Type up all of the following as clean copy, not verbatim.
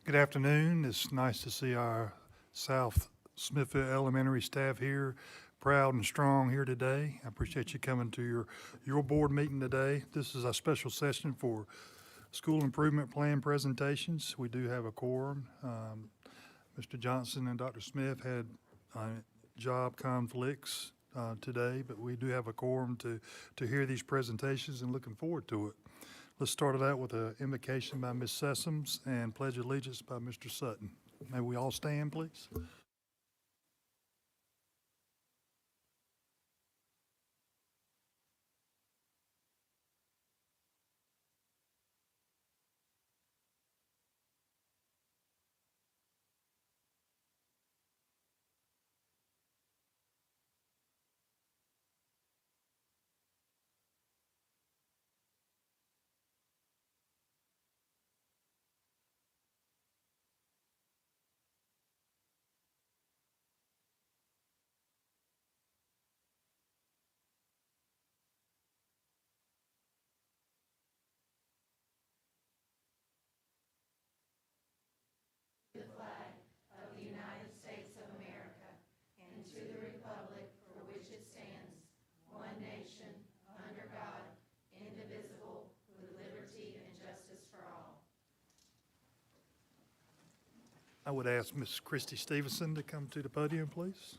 Good afternoon. It's nice to see our South Smithfield Elementary staff here, proud and strong here today. I appreciate you coming to your board meeting today. This is a special session for school improvement plan presentations. We do have a quorum. Mr. Johnston and Dr. Smith had job conflicts today, but we do have a quorum to hear these presentations and looking forward to it. Let's start it out with an invocation by Ms. Sessoms and pledge of allegiance by Mr. Sutton. May we all stand, please? I would ask Ms. Christy Stevenson to come to the podium, please.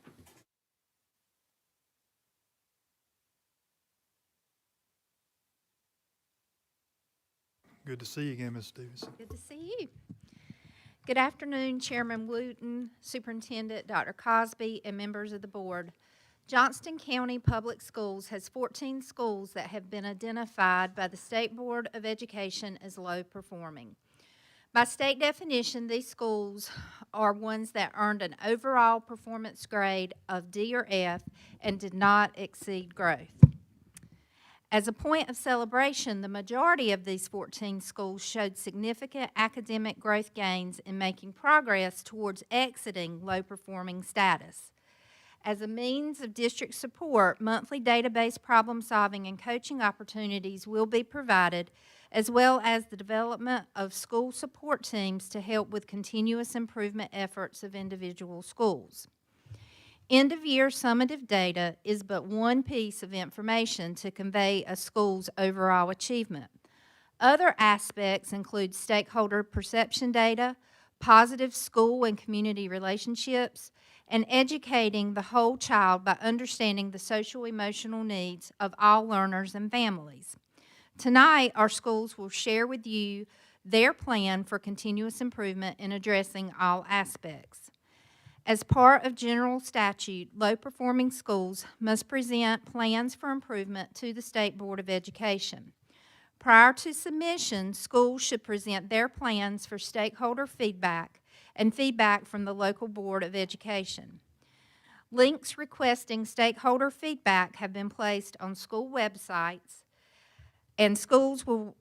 Good to see you again, Ms. Stevenson. Good to see you. Good afternoon, Chairman Wooten, Superintendent Dr. Cosby, and members of the board. Johnston County Public Schools has 14 schools that have been identified by the State Board of Education as low performing. By state definition, these schools are ones that earned an overall performance grade of D or F and did not exceed growth. As a point of celebration, the majority of these 14 schools showed significant academic growth gains in making progress towards exiting low-performing status. As a means of district support, monthly database problem-solving and coaching opportunities will be provided, as well as the development of school support teams to help with continuous improvement efforts of individual schools. End-of-year summative data is but one piece of information to convey a school's overall achievement. Other aspects include stakeholder perception data, positive school and community relationships, and educating the whole child by understanding the social-emotional needs of all learners and families. Tonight, our schools will share with you their plan for continuous improvement in addressing all aspects. As part of general statute, low-performing schools must present plans for improvement to the State Board of Education. Prior to submission, schools should present their plans for stakeholder feedback and feedback from the local Board of Education. Links requesting stakeholder feedback have been placed on school websites, and schools will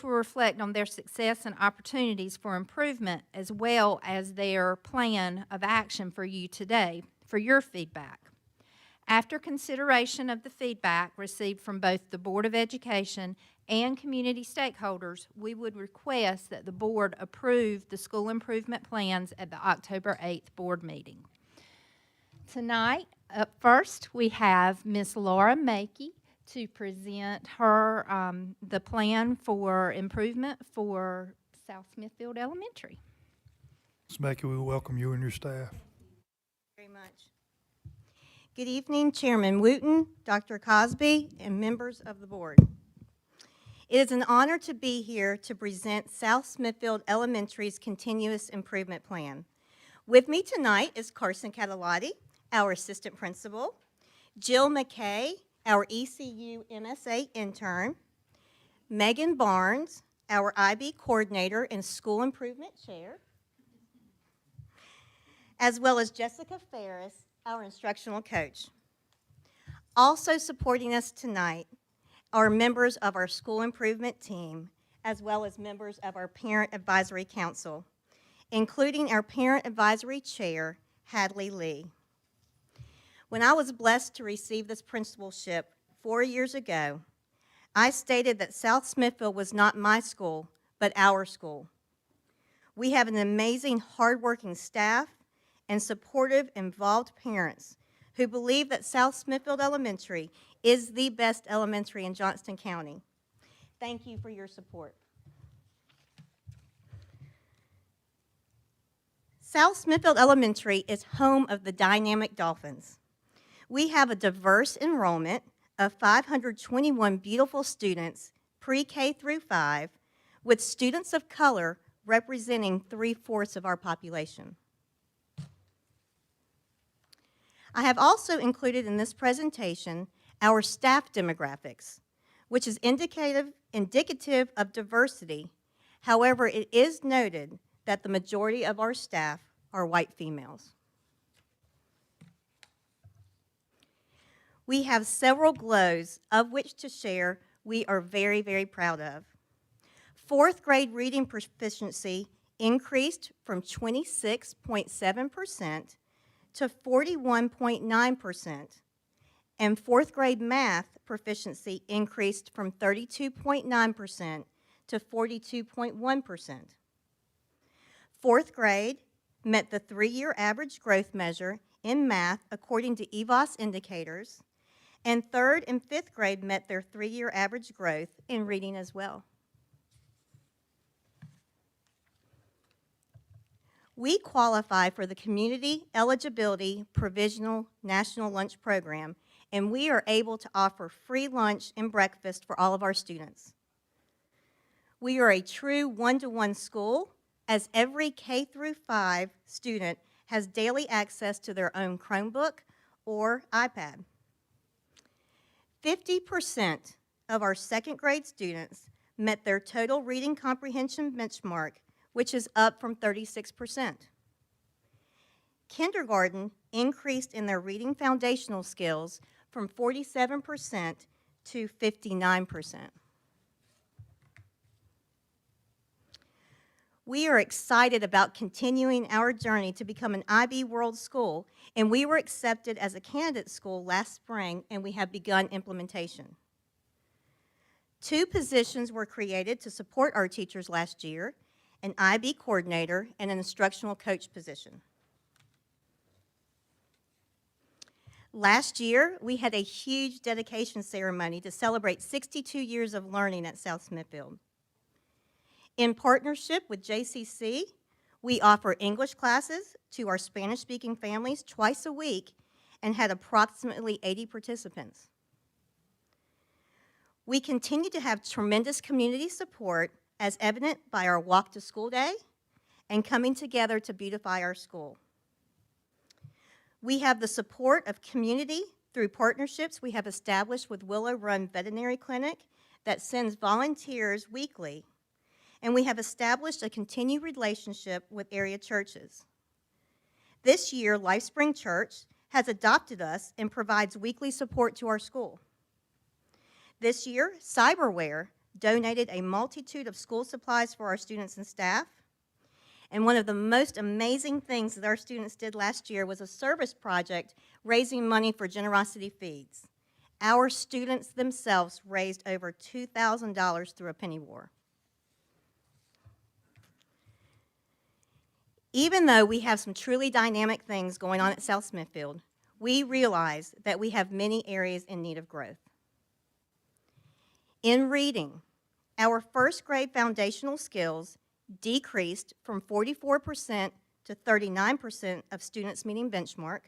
reflect on their success and opportunities for improvement, as well as their plan of action for you today for your feedback. After consideration of the feedback received from both the Board of Education and community stakeholders, we would request that the board approve the school improvement plans at the October 8th board meeting. Tonight, up first, we have Ms. Laura Mackey to present her the plan for improvement for South Smithfield Elementary. Ms. Mackey, we welcome you and your staff. Very much. Good evening, Chairman Wooten, Dr. Cosby, and members of the board. It is an honor to be here to present South Smithfield Elementary's Continuous Improvement Plan. With me tonight is Carson Catalotti, our assistant principal, Jill McKay, our ECU MSA intern, Megan Barnes, our IB coordinator and school improvement chair, as well as Jessica Ferris, our instructional coach. Also supporting us tonight are members of our school improvement team, as well as members of our Parent Advisory Council, including our Parent Advisory Chair, Hadley Lee. When I was blessed to receive this principalship 4 years ago, I stated that South Smithfield was not my school, but our school. We have an amazing, hardworking staff and supportive, involved parents who believe that South Smithfield Elementary is the best elementary in Johnston County. Thank you for your support. South Smithfield Elementary is home of the dynamic Dolphins. We have a diverse enrollment of 521 beautiful students, pre-K through 5, with students of color representing 3/4 of our population. I have also included in this presentation our staff demographics, which is indicative of diversity. However, it is noted that the majority of our staff are white females. We have several glows of which to share we are very, very proud of. 4th grade reading proficiency increased from 26.7% to 41.9%, and 4th grade math proficiency increased from 32.9% to 42.1%. 4th grade met the 3-year average growth measure in math according to EVOS indicators, and 3rd and 5th grade met their 3-year average growth in reading as well. We qualify for the Community Eligibility Provisional National Lunch Program, and we are able to offer free lunch and breakfast for all of our students. We are a true one-to-one school, as every K through 5 student has daily access to their own Chromebook or iPad. 50% of our 2nd grade students met their total reading comprehension benchmark, which is up from 36%. Kindergarten increased in their reading foundational skills from 47% to 59%. We are excited about continuing our journey to become an IB World School, and we were accepted as a candidate school last spring, and we have begun implementation. 2 positions were created to support our teachers last year, an IB coordinator and an instructional coach position. Last year, we had a huge dedication ceremony to celebrate 62 years of learning at South Smithfield. In partnership with JCC, we offer English classes to our Spanish-speaking families twice a week and had approximately 80 participants. We continue to have tremendous community support, as evident by our Walk to School Day and coming together to beautify our school. We have the support of community through partnerships we have established with Willow Run Veterinary Clinic that sends volunteers weekly, and we have established a continued relationship with area churches. This year, LifeSpring Church has adopted us and provides weekly support to our school. This year, Cyberware donated a multitude of school supplies for our students and staff. And one of the most amazing things that our students did last year was a service project raising money for Generosity Feeds. Our students themselves raised over $2,000 through a penny war. Even though we have some truly dynamic things going on at South Smithfield, we realize that we have many areas in need of growth. In reading, our 1st grade foundational skills decreased from 44% to 39% of students meeting benchmark.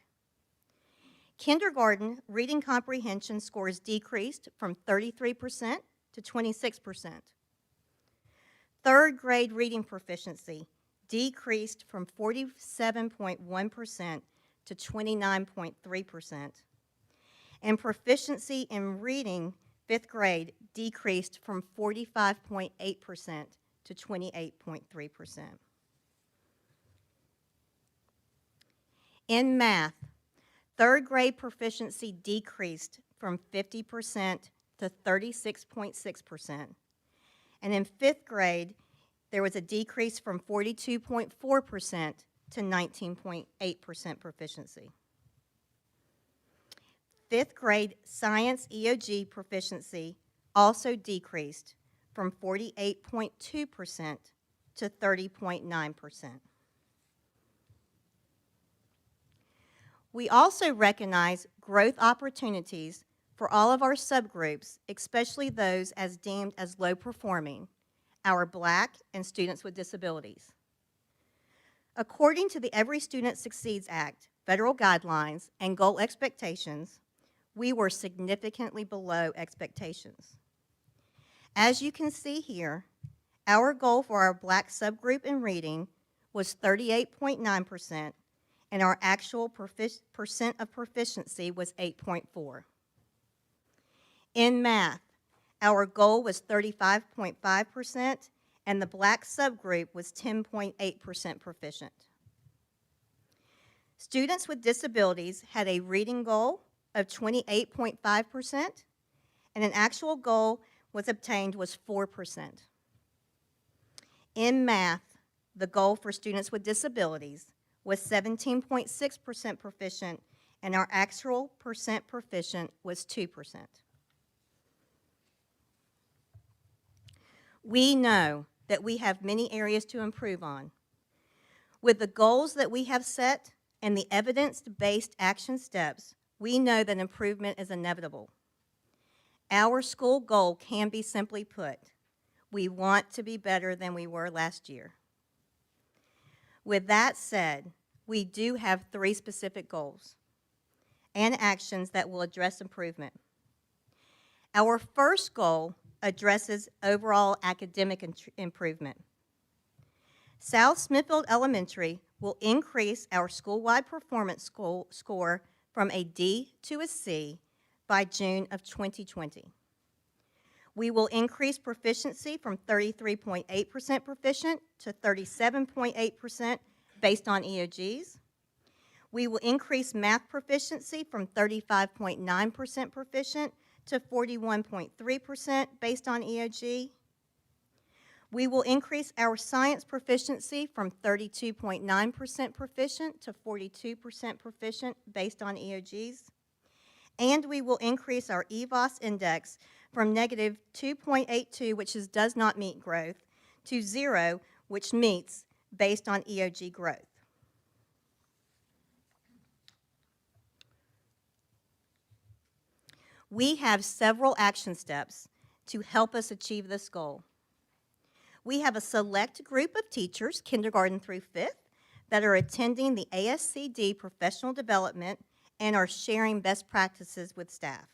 Kindergarten reading comprehension scores decreased from 33% to 26%. 3rd grade reading proficiency decreased from 47.1% to 29.3%. And proficiency in reading 5th grade decreased from 45.8% to 28.3%. In math, 3rd grade proficiency decreased from 50% to 36.6%. And in 5th grade, there was a decrease from 42.4% to 19.8% proficiency. 5th grade science EOG proficiency also decreased from 48.2% to 30.9%. We also recognize growth opportunities for all of our subgroups, especially those as deemed as low performing, our Black and students with disabilities. According to the Every Student Succeeds Act, federal guidelines, and goal expectations, we were significantly below expectations. As you can see here, our goal for our Black subgroup in reading was 38.9%, and our actual percent of proficiency was 8.4. In math, our goal was 35.5%, and the Black subgroup was 10.8% proficient. Students with disabilities had a reading goal of 28.5%, and an actual goal was obtained was 4%. In math, the goal for students with disabilities was 17.6% proficient, and our actual percent proficient was 2%. We know that we have many areas to improve on. With the goals that we have set and the evidence-based action steps, we know that improvement is inevitable. Our school goal can be simply put: we want to be better than we were last year. With that said, we do have 3 specific goals and actions that will address improvement. Our first goal addresses overall academic improvement. South Smithfield Elementary will increase our school-wide performance score from a D to a C by June of 2020. We will increase proficiency from 33.8% proficient to 37.8% based on EOGs. We will increase math proficiency from 35.9% proficient to 41.3% based on EOG. We will increase our science proficiency from 32.9% proficient to 42% proficient based on EOGs. And we will increase our EVOS index from negative 2.82, which does not meet growth, to 0, which meets based on EOG growth. We have several action steps to help us achieve this goal. We have a select group of teachers, kindergarten through 5th, that are attending the ASCD professional development and are sharing best practices with staff.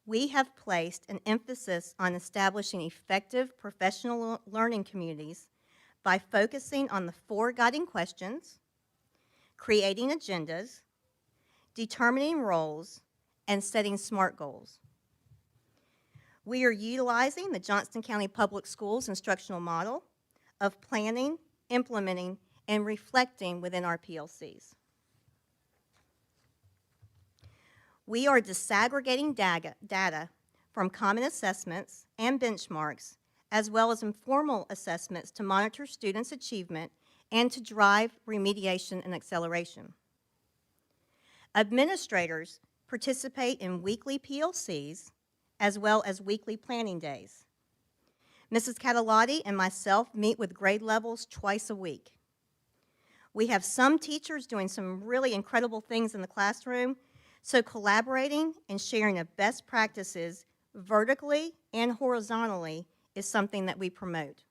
We have placed an emphasis on establishing effective professional learning communities by focusing on the 4 guiding questions, creating agendas, determining roles, and setting SMART goals. We are utilizing the Johnston County Public Schools instructional model of planning, implementing, and reflecting within our PLCs. We are disaggregating data from common assessments and benchmarks, as well as informal assessments to monitor students' achievement and to drive remediation and acceleration. Administrators participate in weekly PLCs as well as weekly planning days. Mrs. Catalotti and myself meet with grade levels twice a week. We have some teachers doing some really incredible things in the classroom, so collaborating and sharing of best practices vertically and horizontally is something that we promote.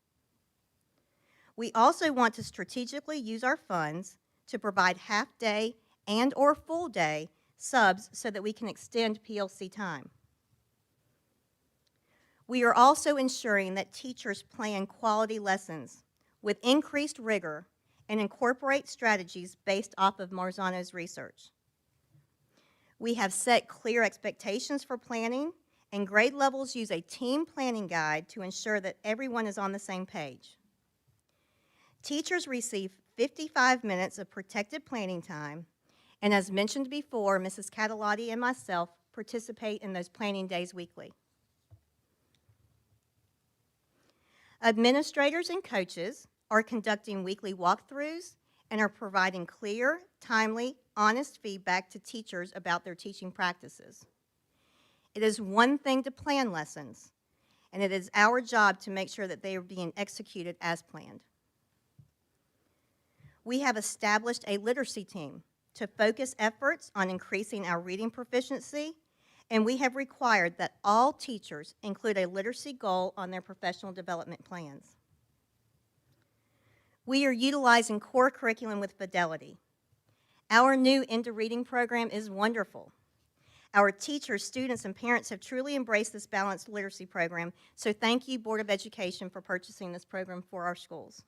We also want to strategically use our funds to provide half-day and/or full-day subs so that we can extend PLC time. We are also ensuring that teachers plan quality lessons with increased rigor and incorporate strategies based off of Marzano's research. We have set clear expectations for planning, and grade levels use a team planning guide to ensure that everyone is on the same page. Teachers receive 55 minutes of protected planning time, and as mentioned before, Mrs. Catalotti and myself participate in those planning days weekly. Administrators and coaches are conducting weekly walkthroughs and are providing clear, timely, honest feedback to teachers about their teaching practices. It is one thing to plan lessons, and it is our job to make sure that they are being executed as planned. We have established a literacy team to focus efforts on increasing our reading proficiency, and we have required that all teachers include a literacy goal on their professional development plans. We are utilizing core curriculum with fidelity. Our new Into Reading program is wonderful. Our teachers, students, and parents have truly embraced this balanced literacy program, so thank you, Board of Education, for purchasing this program for our schools.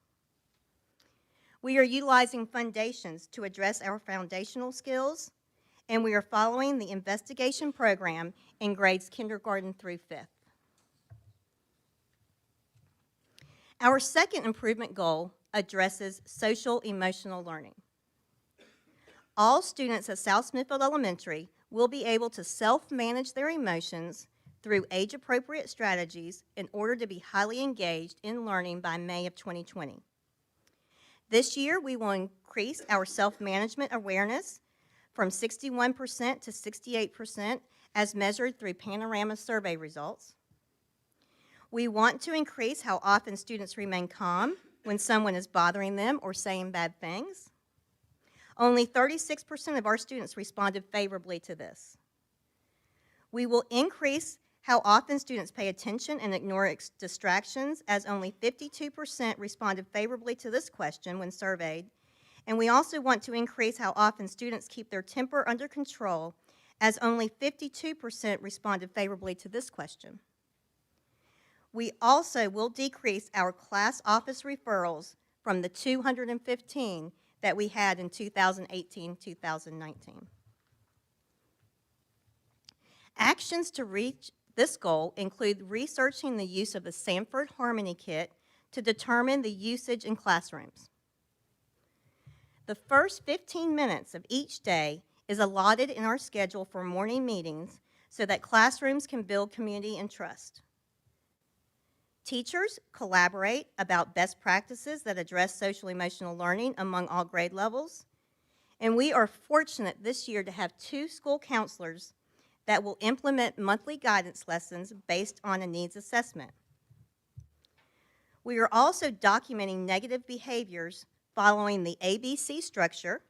We are utilizing foundations to address our foundational skills, and we are following the investigation program in grades kindergarten through 5th. Our second improvement goal addresses social-emotional learning. All students at South Smithfield Elementary will be able to self-manage their emotions through age-appropriate strategies in order to be highly engaged in learning by May of 2020. This year, we will increase our self-management awareness from 61% to 68% as measured through Panorama survey results. We want to increase how often students remain calm when someone is bothering them or saying bad things. Only 36% of our students responded favorably to this. We will increase how often students pay attention and ignore distractions, as only 52% responded favorably to this question when surveyed. And we also want to increase how often students keep their temper under control, as only 52% responded favorably to this question. We also will decrease our class office referrals from the 215 that we had in 2018-2019. Actions to reach this goal include researching the use of the Sanford Harmony Kit to determine the usage in classrooms. The first 15 minutes of each day is allotted in our schedule for morning meetings so that classrooms can build community and trust. Teachers collaborate about best practices that address social-emotional learning among all grade levels, and we are fortunate this year to have 2 school counselors that will implement monthly guidance lessons based on a needs assessment. We are also documenting negative behaviors following the ABC structure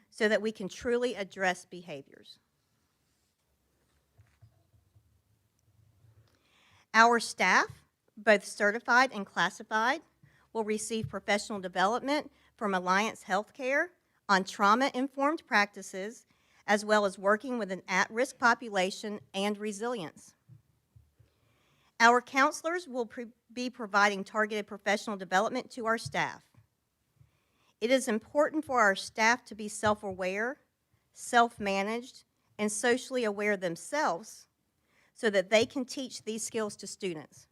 so that we can truly address behaviors. Our staff, both certified and classified, will receive professional development from Alliance Healthcare on trauma-informed practices, as well as working with an at-risk population and resilience. Our counselors will be providing targeted professional development to our staff. It is important for our staff to be self-aware, self-managed, and socially aware themselves so that they can teach these skills to students.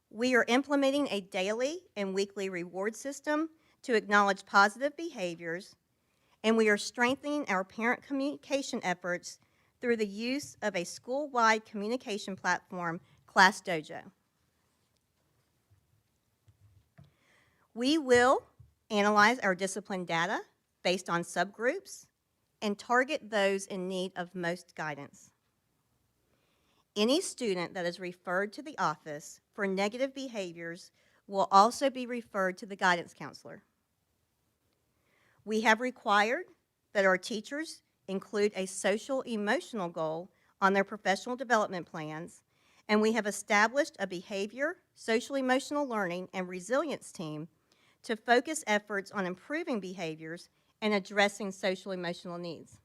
We are implementing a daily and weekly reward system to acknowledge positive behaviors, and we are strengthening our parent communication efforts through the use of a school-wide communication platform, Class Dojo. We will analyze our discipline data based on subgroups and target those in need of most guidance. Any student that is referred to the office for negative behaviors will also be referred to the guidance counselor. We have required that our teachers include a social-emotional goal on their professional development plans, and we have established a behavior, social-emotional learning, and resilience team to focus efforts on improving behaviors and addressing social-emotional needs.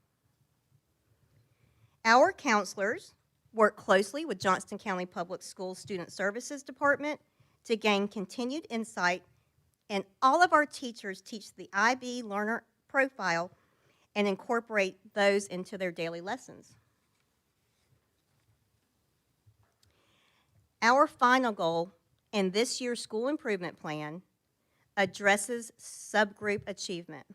Our counselors work closely with Johnston County Public Schools Student Services Department to gain continued insight, and all of our teachers teach the IB learner profile and incorporate those into their daily lessons. Our final goal in this year's school improvement plan addresses subgroup achievement.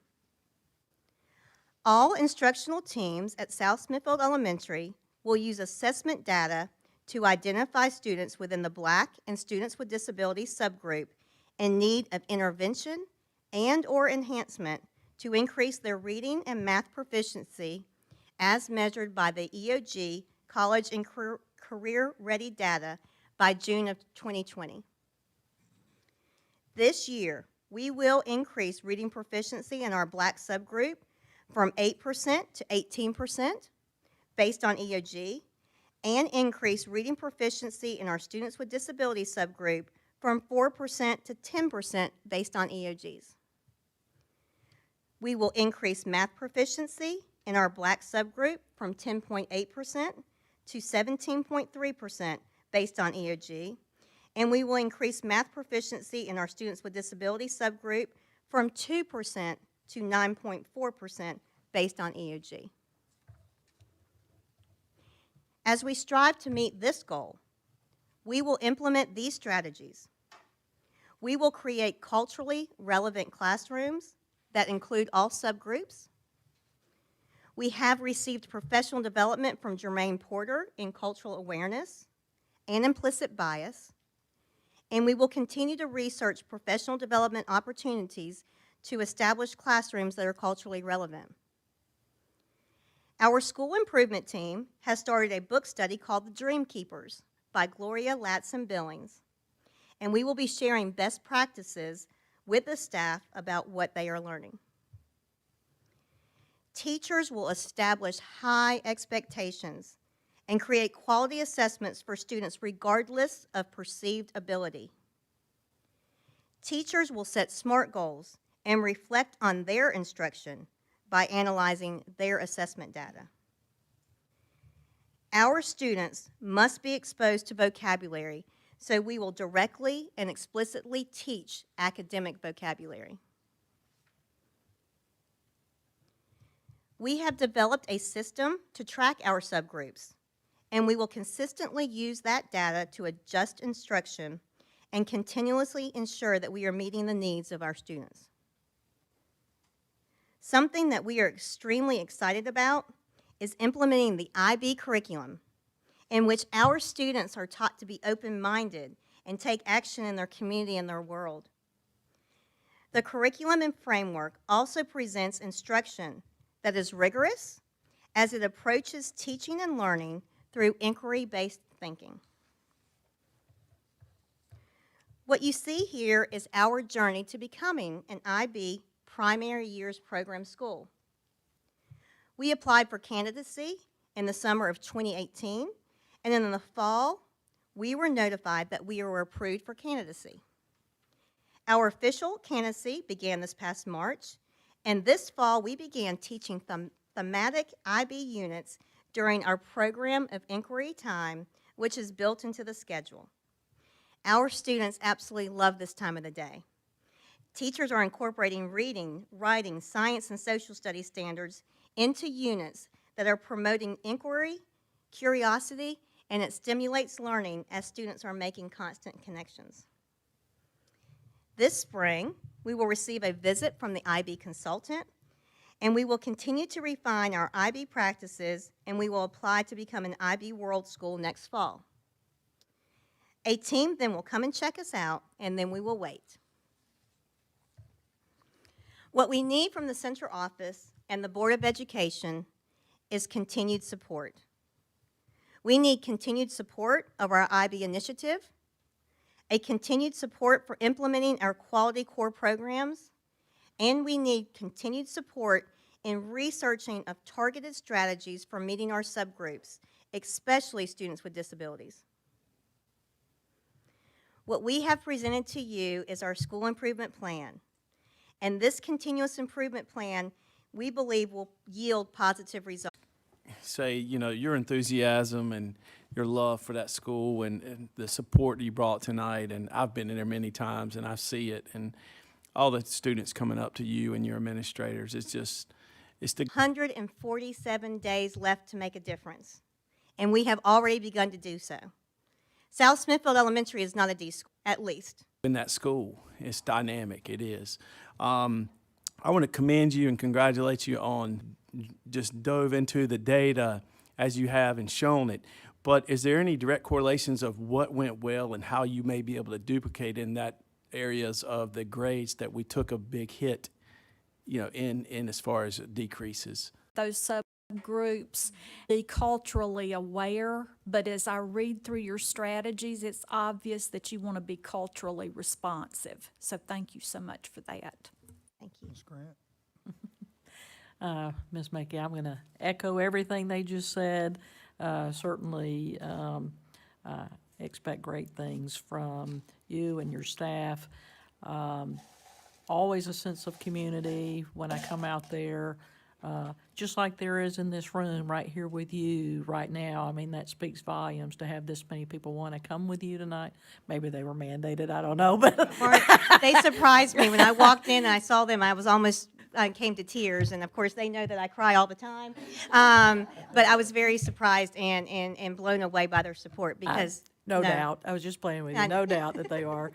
All instructional teams at South Smithfield Elementary will use assessment data to identify students within the Black and students with disabilities subgroup in need of intervention and/or enhancement to increase their reading and math proficiency as measured by the EOG College and career-ready data by June of 2020. This year, we will increase reading proficiency in our Black subgroup from 8% to 18% based on EOG, and increase reading proficiency in our students with disabilities subgroup from 4% to 10% based on EOGs. We will increase math proficiency in our Black subgroup from 10.8% to 17.3% based on EOG, and we will increase math proficiency in our students with disabilities subgroup from 2% to 9.4% based on EOG. As we strive to meet this goal, we will implement these strategies. We will create culturally relevant classrooms that include all subgroups. We have received professional development from Jermaine Porter in cultural awareness and implicit bias, and we will continue to research professional development opportunities to establish classrooms that are culturally relevant. Our school improvement team has started a book study called The Dream Keepers by Gloria Latson-Billings, and we will be sharing best practices with the staff about what they are learning. Teachers will establish high expectations and create quality assessments for students regardless of perceived ability. Teachers will set SMART goals and reflect on their instruction by analyzing their assessment data. Our students must be exposed to vocabulary, so we will directly and explicitly teach academic vocabulary. We have developed a system to track our subgroups, and we will consistently use that data to adjust instruction and continuously ensure that we are meeting the needs of our students. Something that we are extremely excited about is implementing the IB curriculum, in which our students are taught to be open-minded and take action in their community and their world. The curriculum and framework also presents instruction that is rigorous as it approaches teaching and learning through inquiry-based thinking. What you see here is our journey to becoming an IB primary years program school. We applied for candidacy in the summer of 2018, and then in the fall, we were notified that we were approved for candidacy. Our official candidacy began this past March, and this fall we began teaching thematic IB units during our program of inquiry time, which is built into the schedule. Our students absolutely love this time of the day. Teachers are incorporating reading, writing, science, and social studies standards into units that are promoting inquiry, curiosity, and it stimulates learning as students are making constant connections. This spring, we will receive a visit from the IB consultant, and we will continue to refine our IB practices, and we will apply to become an IB World School next fall. A team then will come and check us out, and then we will wait. What we need from the central office and the Board of Education is continued support. We need continued support of our IB initiative, a continued support for implementing our quality core programs, and we need continued support in researching of targeted strategies for meeting our subgroups, especially students with disabilities. What we have presented to you is our school improvement plan. And this continuous improvement plan, we believe, will yield positive results. Say, your enthusiasm and your love for that school and the support you brought tonight, and I've been in there many times and I see it, and all the students coming up to you and your administrators, it's the 147 days left to make a difference, and we have already begun to do so. South Smithfield Elementary is not a D school, at least. In that school, it's dynamic, it is. I want to commend you and congratulate you on just dove into the data as you have and shown it. But is there any direct correlations of what went well and how you may be able to duplicate in that areas of the grades that we took a big hit, in as far as decreases? Those groups, be culturally aware, but as I read through your strategies, it's obvious that you want to be culturally responsive. So thank you so much for that. Thank you. Ms. Grant? Ms. Mackey, I'm going to echo everything they just said. Certainly expect great things from you and your staff. Always a sense of community when I come out there, just like there is in this room right here with you right now. I mean, that speaks volumes to have this many people want to come with you tonight. Maybe they were mandated, I don't know, but Or they surprised me when I walked in and I saw them. I came to tears, and of course they know that I cry all the time. But I was very surprised and blown away by their support because no doubt. I was just playing with you. No doubt that they are.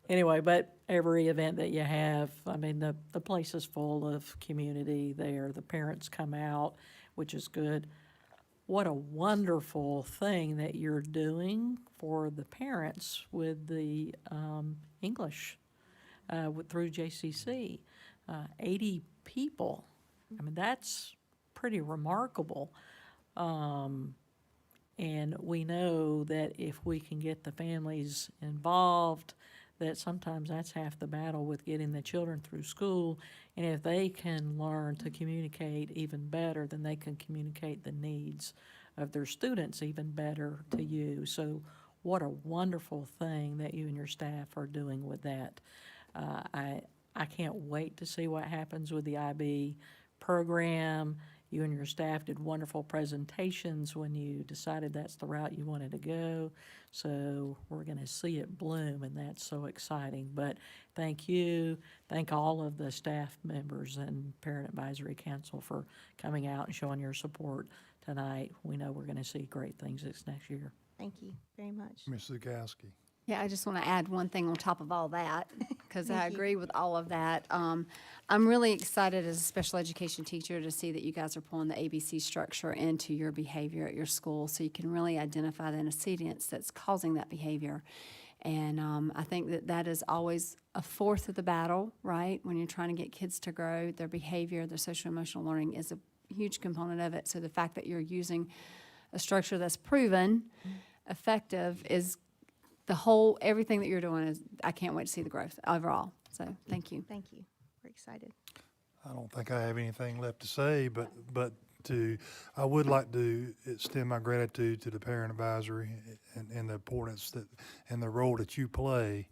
Anyway, but every event that you have, I mean, the place is full of community there. The parents come out, which is good. What a wonderful thing that you're doing for the parents with the English through JCC. 80 people. I mean, that's pretty remarkable. And we know that if we can get the families involved, that sometimes that's half the battle with getting the children through school. And if they can learn to communicate even better, then they can communicate the needs of their students even better to you. So what a wonderful thing that you and your staff are doing with that. I can't wait to see what happens with the IB program. You and your staff did wonderful presentations when you decided that's the route you wanted to go. So we're going to see it bloom, and that's so exciting. But thank you. Thank all of the staff members and Parent Advisory Council for coming out and showing your support tonight. We know we're going to see great things this next year. thank you very much. Mrs. Zagowski? Yeah, I just want to add one thing on top of all that, because I Thank you. agree with all of that. I'm really excited as a special education teacher to see that you guys are pulling the ABC structure into your behavior at your school, so you can really identify the antecedents that's causing that behavior. And I think that that is always a fourth of the battle, right? When you're trying to get kids to grow, their behavior, their social-emotional learning is a huge component of it. So the fact that you're using a structure that's proven effective is everything that you're doing is, I can't wait to see the growth overall. So, thank you. Thank you. We're excited. I don't think I have anything left to say, but I would like to extend my gratitude to the Parent Advisory and the importance and the role that you play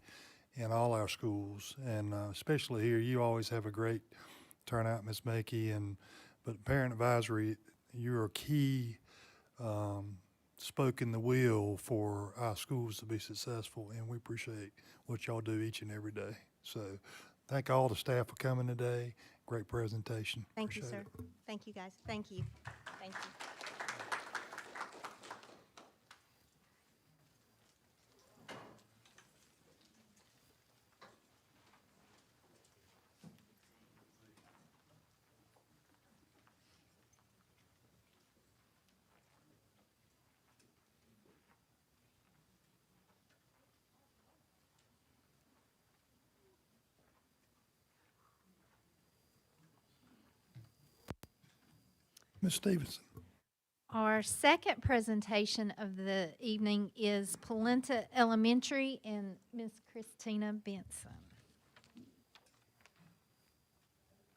in all our schools, and especially here. You always have a great turnout, Ms. Mackey, but Parent Advisory, you're a key spoke in the wheel for our schools to be successful, and we appreciate what y'all do each and every day. So thank all the staff for coming today. Great presentation. Thank you, Appreciate sir. it. Thank you, guys. Thank you. Thank you. Ms. Stevenson? Our second presentation of the evening is Polenta Elementary and Miss Christina Benson.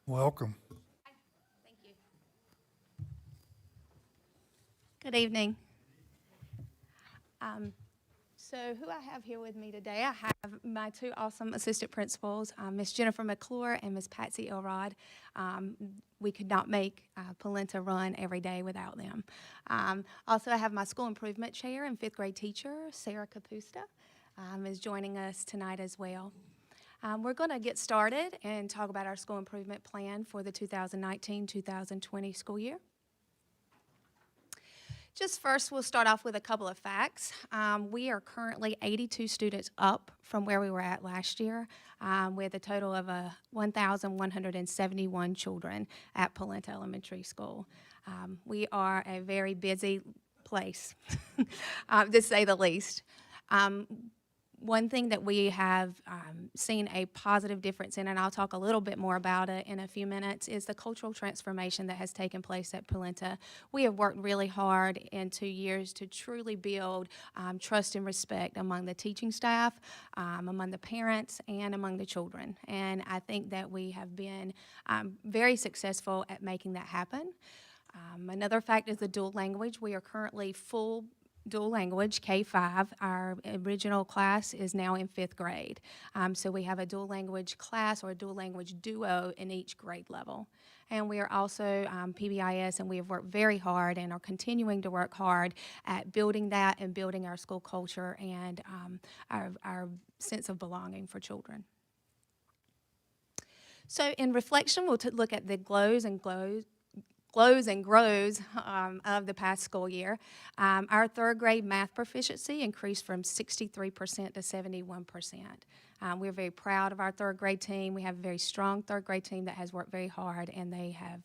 Welcome. Thank you. Good evening. So who I have here with me today, I have my two awesome assistant principals, Miss Jennifer McClure and Miss Patsy Elrod. We could not make Polenta run every day without them. Also, I have my school improvement chair and fifth grade teacher, Sarah Capusta, is joining us tonight as well. We're going to get started and talk about our school improvement plan for the 2019-2020 school year. Just first, we'll start off with a couple of facts. We are currently 82 students up from where we were at last year, with a total of 1,171 children at Polenta Elementary School. We are a very busy place, to say the least. One thing that we have seen a positive difference in, and I'll talk a little bit more about it in a few minutes, is the cultural transformation that has taken place at Polenta. We have worked really hard in 2 years to truly build trust and respect among the teaching staff, among the parents, and among the children. And I think that we have been very successful at making that happen. Another fact is the dual language. We are currently full dual language, K-5. Our original class is now in 5th grade. So we have a dual language class or a dual language duo in each grade level. And we are also PBIS, and we have worked very hard and are continuing to work hard at building that and building our school culture and our sense of belonging for children. So in reflection, we'll look at the glows and grows of the past school year. Our 3rd grade math proficiency increased from 63% to 71%. We're very proud of our 3rd grade team. We have a very strong 3rd grade team that has worked very hard, and they have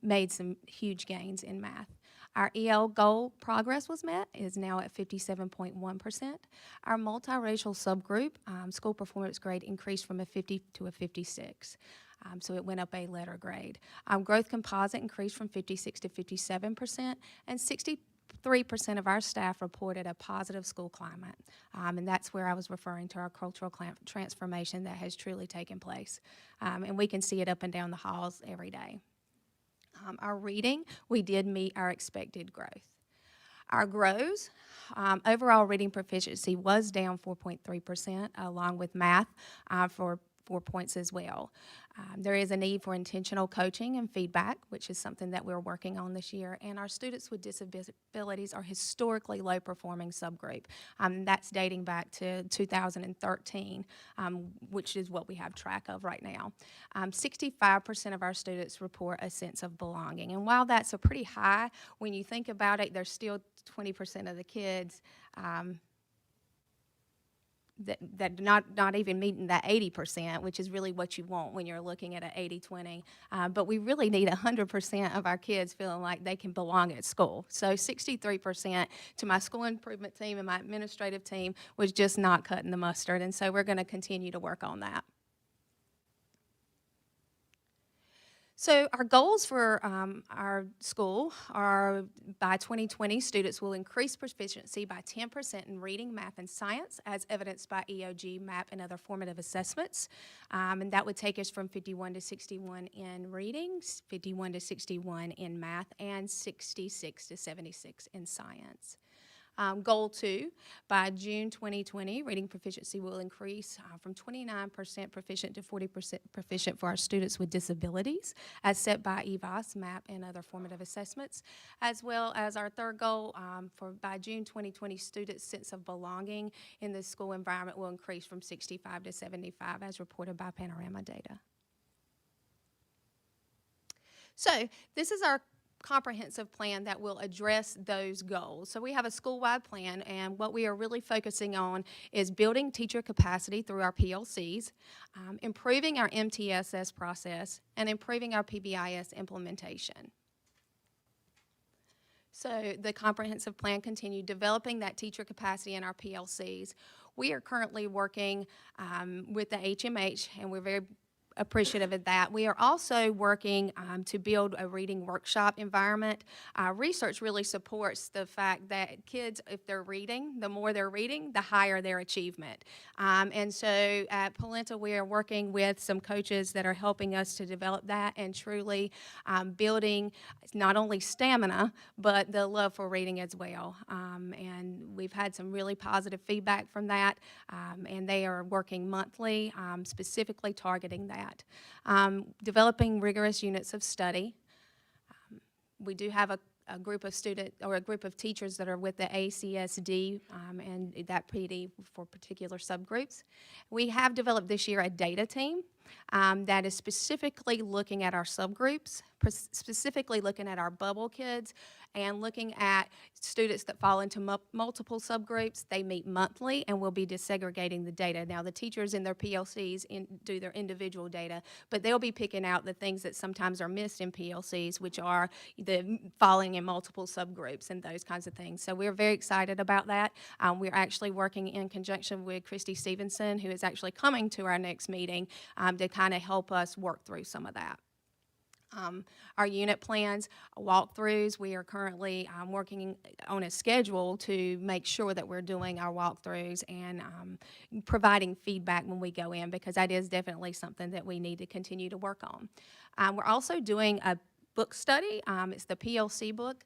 made some huge gains in math. Our EL goal progress was met, is now at 57.1%. Our multiracial subgroup school performance grade increased from a 50 to a 56. So it went up a letter grade. Growth composite increased from 56 to 57%, and 63% of our staff reported a positive school climate. And that's where I was referring to our cultural transformation that has truly taken place. And we can see it up and down the halls every day. Our reading, we did meet our expected growth. Our grows, overall reading proficiency was down 4.3%, along with math for 4 points as well. There is a need for intentional coaching and feedback, which is something that we're working on this year, and our students with disabilities are historically low-performing subgroup. That's dating back to 2013, which is what we have track of right now. 65% of our students report a sense of belonging, and while that's a pretty high, when you think about it, there's still 20% of the kids that not even meeting that 80%, which is really what you want when you're looking at an 80-20. But we really need 100% of our kids feeling like they can belong at school. So 63% to my school improvement team and my administrative team was just not cutting the mustard, and so we're going to continue to work on that. So our goals for our school are by 2020, students will increase proficiency by 10% in reading, math, and science, as evidenced by EOG, MAP, and other formative assessments. And that would take us from 51 to 61 in reading, 51 to 61 in math, and 66 to 76 in science. Goal 2, by June 2020, reading proficiency will increase from 29% proficient to 40% proficient for our students with disabilities, as set by EVAS, MAP, and other formative assessments, as well as our 3rd goal for by June 2020, students' sense of belonging in the school environment will increase from 65 to 75, as reported by Panorama data. So this is our comprehensive plan that will address those goals. So we have a school-wide plan, and what we are really focusing on is building teacher capacity through our PLCs, improving our MTSS process, and improving our PBIS implementation. So the comprehensive plan continued developing that teacher capacity in our PLCs. We are currently working with the HMH, and we're very appreciative of that. We are also working to build a reading workshop environment. Research really supports the fact that kids, if they're reading, the more they're reading, the higher their achievement. And so at Polenta, we are working with some coaches that are helping us to develop that and truly building not only stamina, but the love for reading as well. And we've had some really positive feedback from that, and they are working monthly, specifically targeting that. Developing rigorous units of study. We do have a group of a group of teachers that are with the ACSD and that PD for particular subgroups. We have developed this year a data team that is specifically looking at our subgroups, specifically looking at our bubble kids, and looking at students that fall into multiple subgroups. They meet monthly, and we'll be desegregating the data. Now, the teachers in their PLCs do their individual data, but they'll be picking out the things that sometimes are missed in PLCs, which are the falling in multiple subgroups and those kinds of things. So we're very excited about that. We're actually working in conjunction with Christy Stevenson, who is actually coming to our next meeting to kind of help us work through some of that. Our unit plans, walkthroughs, we are currently working on a schedule to make sure that we're doing our walkthroughs and providing feedback when we go in, because that is definitely something that we need to continue to work on. We're also doing a book study. It's the PLC book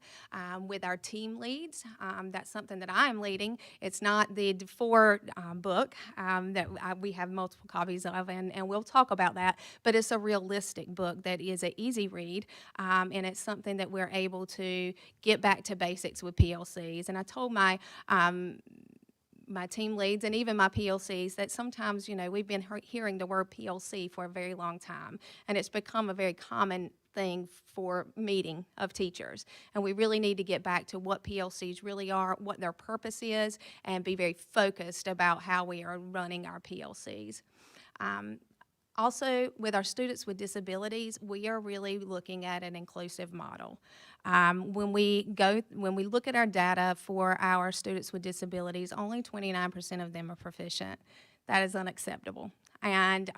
with our team leads. That's something that I'm leading. It's not the four book that we have multiple copies of, and we'll talk about that, but it's a realistic book that is an easy read, and it's something that we're able to get back to basics with PLCs. And I told my my team leads and even my PLCs that sometimes, you know, we've been hearing the word PLC for a very long time, and it's become a very common thing for meeting of teachers. And we really need to get back to what PLCs really are, what their purpose is, and be very focused about how we are running our PLCs. Also, with our students with disabilities, we are really looking at an inclusive model. When we look at our data for our students with disabilities, only 29% of them are proficient. That is unacceptable. And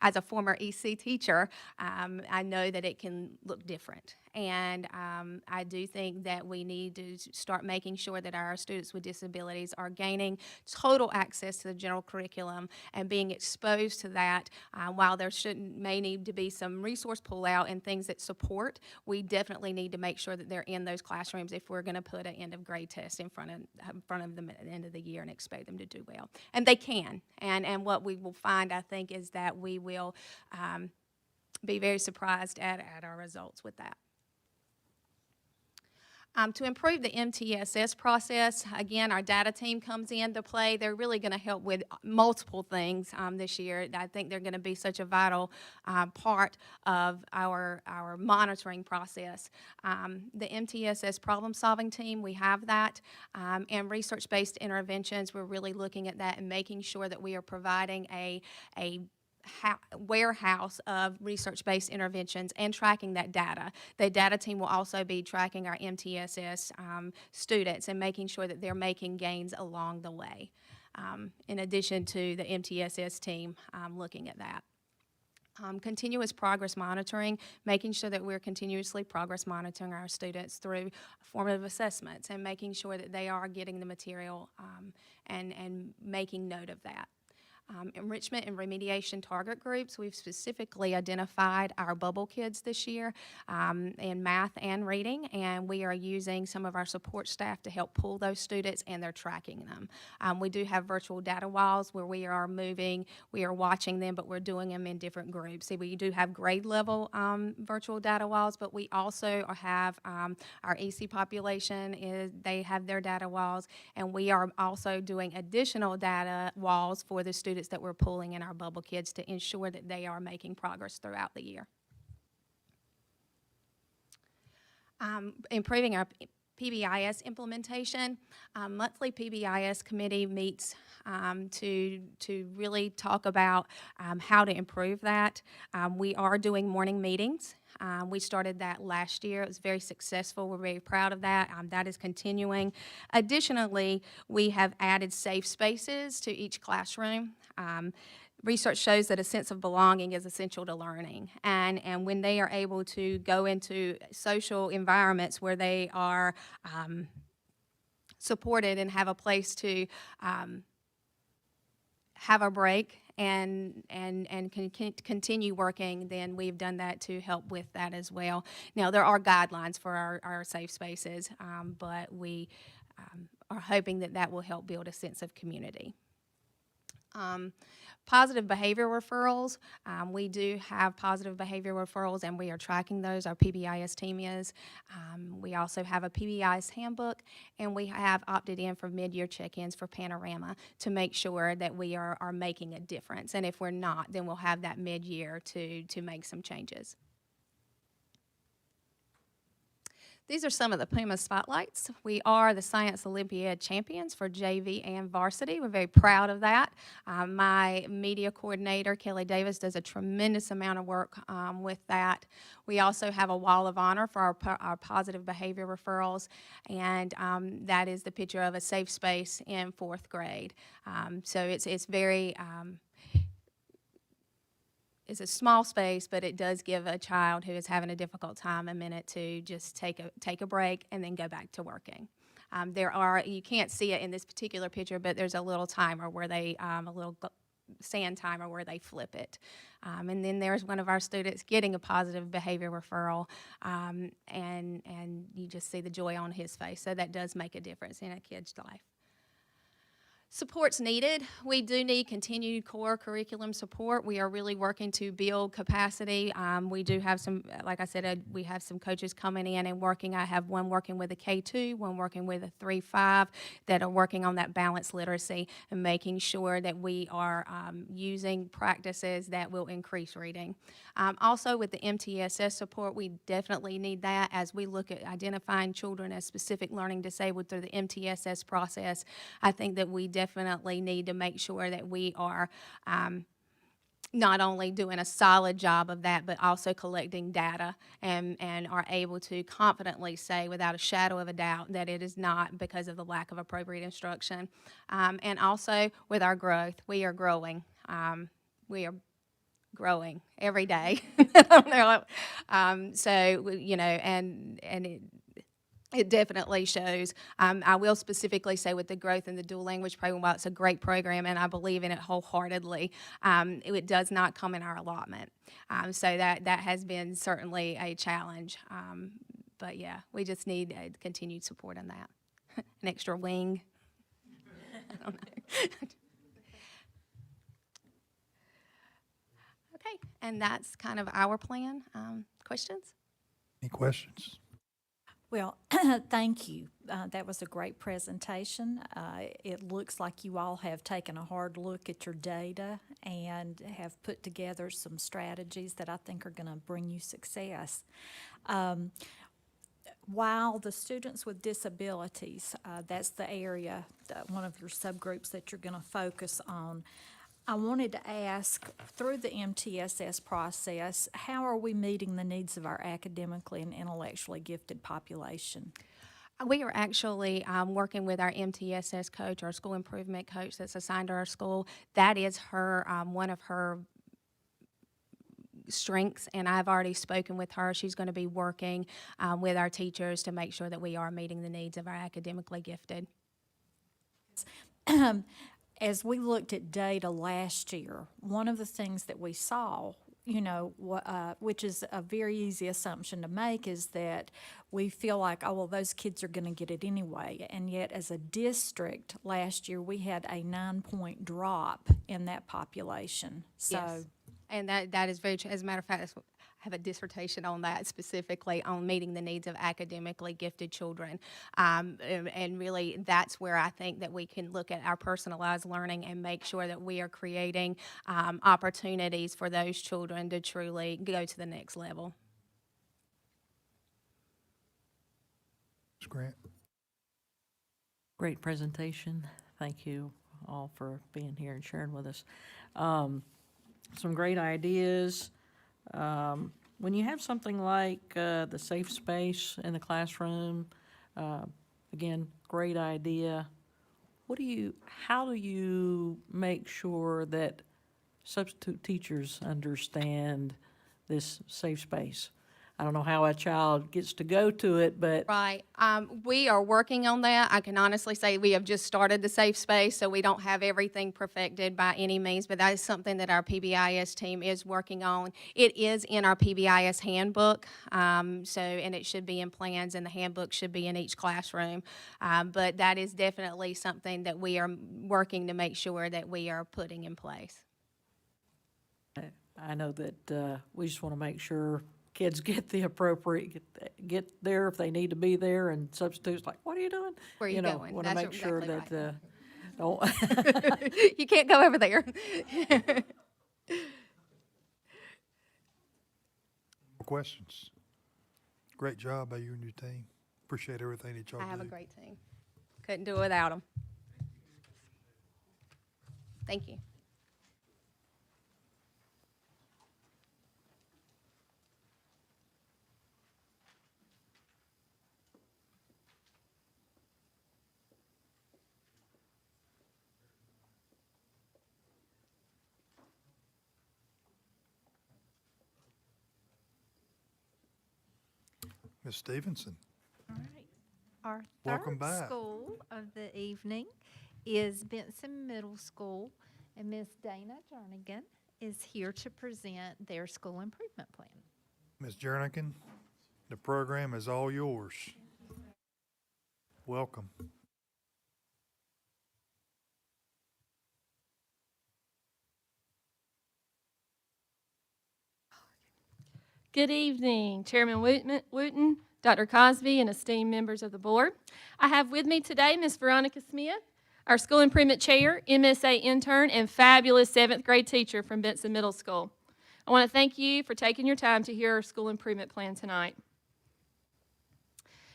as a former EC teacher, I know that it can look different. And I do think that we need to start making sure that our students with disabilities are gaining total access to the general curriculum and being exposed to that. While there may need to be some resource pull-out and things that support, we definitely need to make sure that they're in those classrooms if we're going to put an end-of-grade test in front of them at the end of the year and expect them to do well. And they can. And what we will find, I think, is that we will be very surprised at our results with that. To improve the MTSS process, again, our data team comes into play. They're really going to help with multiple things this year. I think they're going to be such a vital part of our monitoring process. The MTSS problem-solving team, we have that. And research-based interventions, we're really looking at that and making sure that we are providing a warehouse of research-based interventions and tracking that data. The data team will also be tracking our MTSS students and making sure that they're making gains along the way, in addition to the MTSS team looking at that. Continuous progress monitoring, making sure that we're continuously progress monitoring our students through formative assessments and making sure that they are getting the material and making note of that. Enrichment and remediation target groups, we've specifically identified our bubble kids this year in math and reading, and we are using some of our support staff to help pull those students, and they're tracking them. We do have virtual data walls where we are watching them, but we're doing them in different groups. See, we do have grade level virtual data walls, but we also have our EC population, they have their data walls, and we are also doing additional data walls for the students that we're pulling in our bubble kids to ensure that they are making progress throughout the year. Improving our PBIS implementation. Monthly PBIS committee meets to really talk about how to improve that. We are doing morning meetings. We started that last year. It was very successful. We're very proud of that. That is continuing. Additionally, we have added safe spaces to each classroom. Research shows that a sense of belonging is essential to learning, and when they are able to go into social environments where they are supported and have a place to have a break and continue working, then we've done that to help with that as well. Now, there are guidelines for our safe spaces, but we are hoping that that will help build a sense of community. Positive behavior referrals, we do have positive behavior referrals, and we are tracking those. Our PBIS team is. We also have a PBIS handbook, and we have opted in for mid-year check-ins for Panorama to make sure that we are making a difference. And if we're not, then we'll have that mid-year to make some changes. These are some of the Pima Spotlights. We are the Science Olympiad champions for JV and varsity. We're very proud of that. My media coordinator, Kelly Davis, does a tremendous amount of work with that. We also have a wall of honor for our positive behavior referrals, and that is the picture of a safe space in 4th grade. So it's very... It's a small space, but it does give a child who is having a difficult time a minute to just take a break and then go back to working. You can't see it in this particular picture, but there's a little timer where they, a little sand timer where they flip it. And then there's one of our students getting a positive behavior referral, and you just see the joy on his face. So that does make a difference in a kid's life. Support's needed. We do need continued core curriculum support. We are really working to build capacity. We do have some, like I said, we have some coaches coming in and working. I have one working with a K2, one working with a 3-5 that are working on that balanced literacy and making sure that we are using practices that will increase reading. Also with the MTSS support, we definitely need that as we look at identifying children as specific learning disabled through the MTSS process. I think that we definitely need to make sure that we are not only doing a solid job of that, but also collecting data and are able to confidently say without a shadow of a doubt that it is not because of the lack of appropriate instruction. And also with our growth, we are growing. We are growing every day. So, you know, and it definitely shows. I will specifically say with the growth in the dual language program, while it's a great program and I believe in it wholeheartedly, it does not come in our allotment. So that has been certainly a challenge. But yeah, we just need continued support on that. An extra wing. I don't know. Okay, and that's kind of our plan. Questions? Any questions? Well, thank you. That was a great presentation. It looks like you all have taken a hard look at your data and have put together some strategies that I think are going to bring you success. While the students with disabilities, that's the area, one of your subgroups that you're going to focus on, I wanted to ask, through the MTSS process, how are we meeting the needs of our academically and intellectually gifted population? We are actually working with our MTSS coach, our school improvement coach that's assigned to our school. That is her one of her strengths, and I've already spoken with her. She's going to be working with our teachers to make sure that we are meeting the needs of our academically gifted. As we looked at data last year, one of the things that we saw, you know, which is a very easy assumption to make, is that we feel like, oh, well, those kids are going to get it anyway. And yet, as a district, last year, we had a 9-point drop in that population. So, yes. And that is very true. As a matter of fact, I have a dissertation on that specifically on meeting the needs of academically gifted children. And really, that's where I think that we can look at our personalized learning and make sure that we are creating opportunities for those children to truly go to the next level. Ms. Grant? Great presentation. Thank you all for being here and sharing with us. Some great ideas. When you have something like the safe space in the classroom, again, great idea. How do you make sure that substitute teachers understand this safe space? I don't know how a child gets to go to it, but Right. We are working on that. I can honestly say we have just started the safe space, so we don't have everything perfected by any means, but that is something that our PBIS team is working on. It is in our PBIS handbook, and it should be in plans, and the handbook should be in each classroom. But that is definitely something that we are working to make sure that we are putting in place. I know that we just want to make sure kids get the appropriate, get there if they need to be there, and substitutes like, what are you doing? Where are you going? Want to That's make sure exactly that, don't, You can't go over there. More questions? Great job by you and your team. Appreciate everything that y'all I do. have a great team. Couldn't do it without them. Thank you. Ms. Stevenson, All right. Our Welcome third back. school of the evening is Benson Middle School, and Miss Dana Jernigan is here to present their school improvement plan. Ms. Jernigan, the program is all yours. Welcome. Good evening, Chairman Wooten, Dr. Cosby, and esteemed members of the board. I have with me today Ms. Veronica Smith, our School Improvement Chair, MSA intern, and fabulous 7th grade teacher from Benson Middle School. I want to thank you for taking your time to hear our school improvement plan tonight.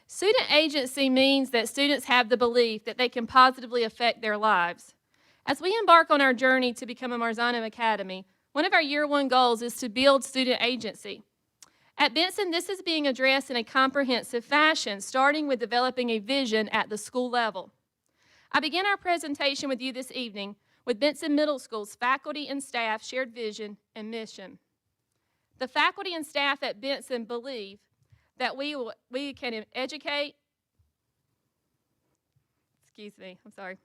Student agency means that students have the belief that they can positively affect their lives. As we embark on our journey to become a Marzano Academy, one of our year one goals is to build student agency. At Benson, this is being addressed in a comprehensive fashion, starting with developing a vision at the school level. I begin our presentation with you this evening with Benson Middle School's faculty and staff shared vision and mission. The faculty and staff at Benson believe that we can educate, The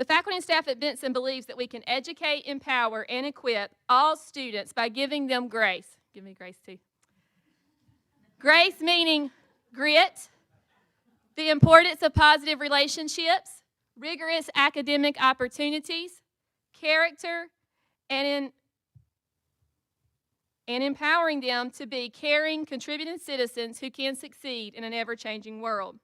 faculty and staff at Benson believes that we can educate, empower, and equip all students by giving them grace. Give me grace too. Grace meaning grit, the importance of positive relationships, rigorous academic opportunities, character, and empowering them to be caring, contributing citizens who can succeed in an ever-changing world.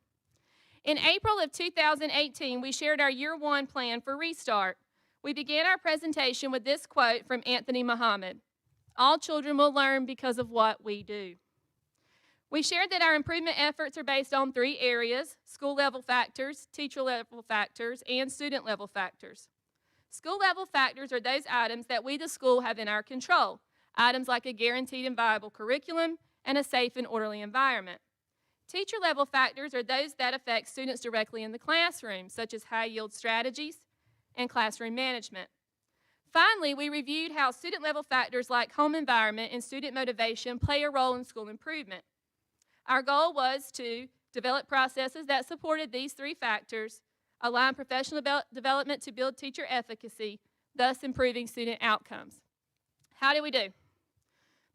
In April of 2018, we shared our year one plan for Restart. We began our presentation with this quote from Anthony Muhammad: "All children will learn because of what we do." We shared that our improvement efforts are based on 3 areas: school level factors, teacher level factors, and student level factors. School level factors are those items that we, the school, have in our control. Items like a guaranteed and viable curriculum and a safe and orderly environment. Teacher level factors are those that affect students directly in the classroom, such as high yield strategies and classroom management. Finally, we reviewed how student level factors like home environment and student motivation play a role in school improvement. Our goal was to develop processes that supported these 3 factors, align professional development to build teacher efficacy, thus improving student outcomes. How did we do?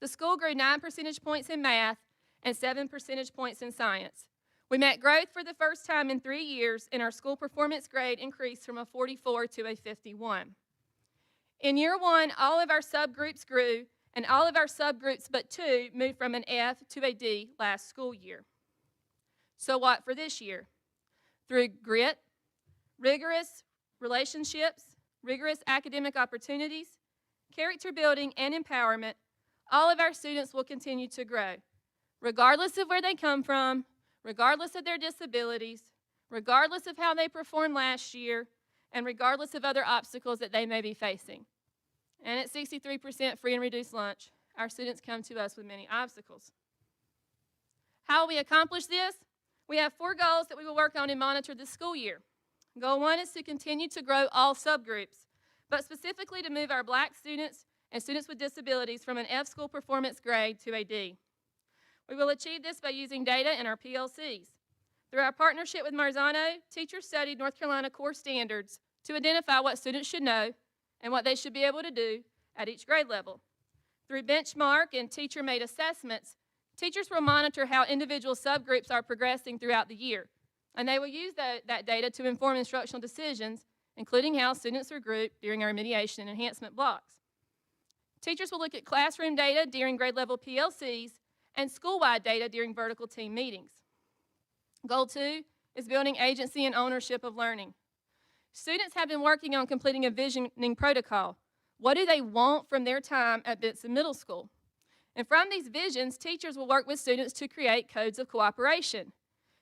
The school grew 9 percentage points in math and 7 percentage points in science. We met growth for the first time in 3 years, and our school performance grade increased from a 44 to a 51. In year one, all of our subgroups grew, and all of our subgroups but 2 moved from an F to a D last school year. So what for this year? Through grit, rigorous relationships, rigorous academic opportunities, character building, and empowerment, all of our students will continue to grow, regardless of where they come from, regardless of their disabilities, regardless of how they performed last year, and regardless of other obstacles that they may be facing. And at 63% free and reduced lunch, our students come to us with many obstacles. How will we accomplish this? We have 4 goals that we will work on and monitor this school year. Goal 1 is to continue to grow all subgroups, but specifically to move our Black students and students with disabilities from an F school performance grade to a D. We will achieve this by using data in our PLCs. Through our partnership with Marzano, teachers studied North Carolina core standards to identify what students should know and what they should be able to do at each grade level. Through benchmark and teacher-made assessments, teachers will monitor how individual subgroups are progressing throughout the year, and they will use that data to inform instructional decisions, including how students are grouped during our remediation and enhancement blocks. Teachers will look at classroom data during grade level PLCs and school-wide data during vertical team meetings. Goal 2 is building agency and ownership of learning. Students have been working on completing a visioning protocol. What do they want from their time at Benson Middle School? And from these visions, teachers will work with students to create codes of cooperation.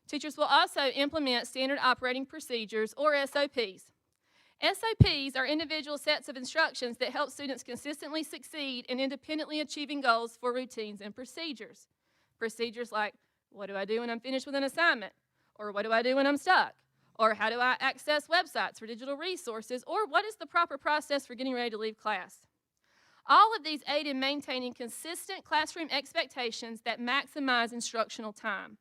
Teachers will also implement standard operating procedures, or SOPs. SOPs are individual sets of instructions that help students consistently succeed in independently achieving goals for routines and procedures. Procedures like, what do I do when I'm finished with an assignment? Or what do I do when I'm stuck? Or how do I access websites for digital resources? Or what is the proper process for getting ready to leave class? All of these aid in maintaining consistent classroom expectations that maximize instructional time.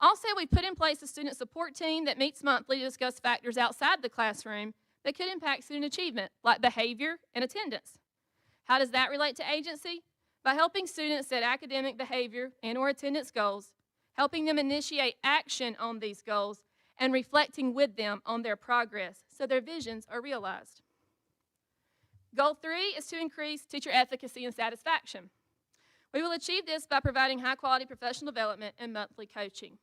Also, we put in place a student support team that meets monthly to discuss factors outside the classroom that could impact student achievement, like behavior and attendance. How does that relate to agency? By helping students set academic behavior and/or attendance goals, helping them initiate action on these goals, and reflecting with them on their progress so their visions are realized. Goal 3 is to increase teacher efficacy and satisfaction. We will achieve this by providing high-quality professional development and monthly coaching.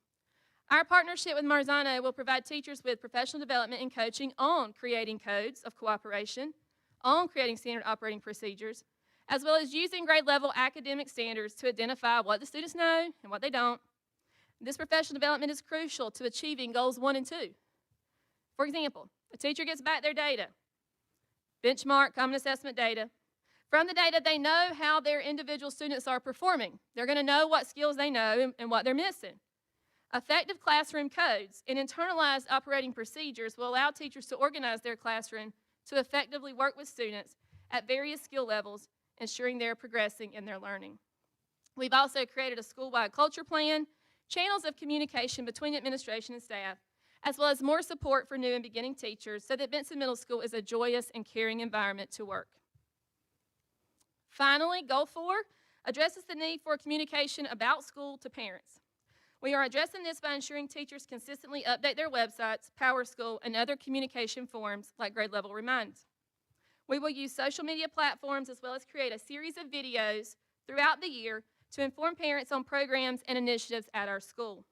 Our partnership with Marzano will provide teachers with professional development and coaching on creating codes of cooperation, on creating standard operating procedures, as well as using grade-level academic standards to identify what the students know and what they don't. This professional development is crucial to achieving goals 1 and 2. For example, a teacher gets back their data, benchmark, common assessment data. From the data, they know how their individual students are performing. They're going to know what skills they know and what they're missing. Effective classroom codes and internalized operating procedures will allow teachers to organize their classroom to effectively work with students at various skill levels, ensuring they're progressing in their learning. We've also created a school-wide culture plan, channels of communication between administration and staff, as well as more support for new and beginning teachers so that Benson Middle School is a joyous and caring environment to work. Finally, Goal 4 addresses the need for communication about school to parents. We are addressing this by ensuring teachers consistently update their websites, PowerSchool, and other communication forms like grade level reminds. We will use social media platforms as well as create a series of videos throughout the year to inform parents on programs and initiatives at our school.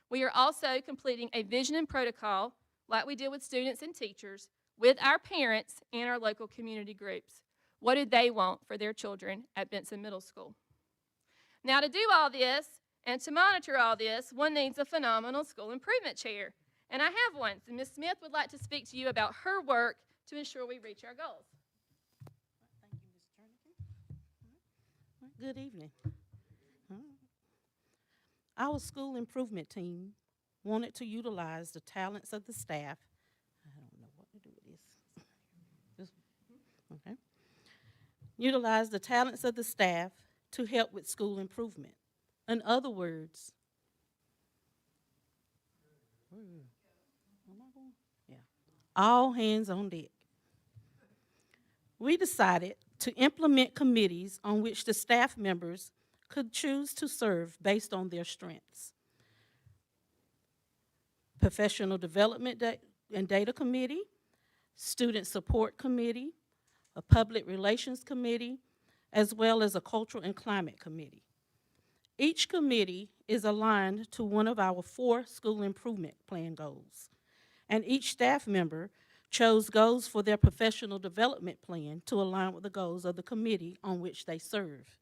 We are also completing a vision and protocol, like we did with students and teachers, with our parents and our local community groups. What do they want for their children at Benson Middle School? Now, to do all this and to monitor all this, one needs a phenomenal school improvement chair. And I have one. So Ms. Smith would like to speak to you about her work to ensure we reach our goals. Thank you, Ms. Jernigan. Good evening. Our school improvement team wanted to utilize the talents of the staff. I don't know what to do with this. Okay. Utilize the talents of the staff to help with school improvement. In other words, all hands on deck. We decided to implement committees on which the staff members could choose to serve based on their strengths. Professional Development and Data Committee, Student Support Committee, a Public Relations Committee, as well as a Cultural and Climate Committee. Each committee is aligned to one of our 4 school improvement plan goals, and each staff member chose goals for their professional development plan to align with the goals of the committee on which they serve.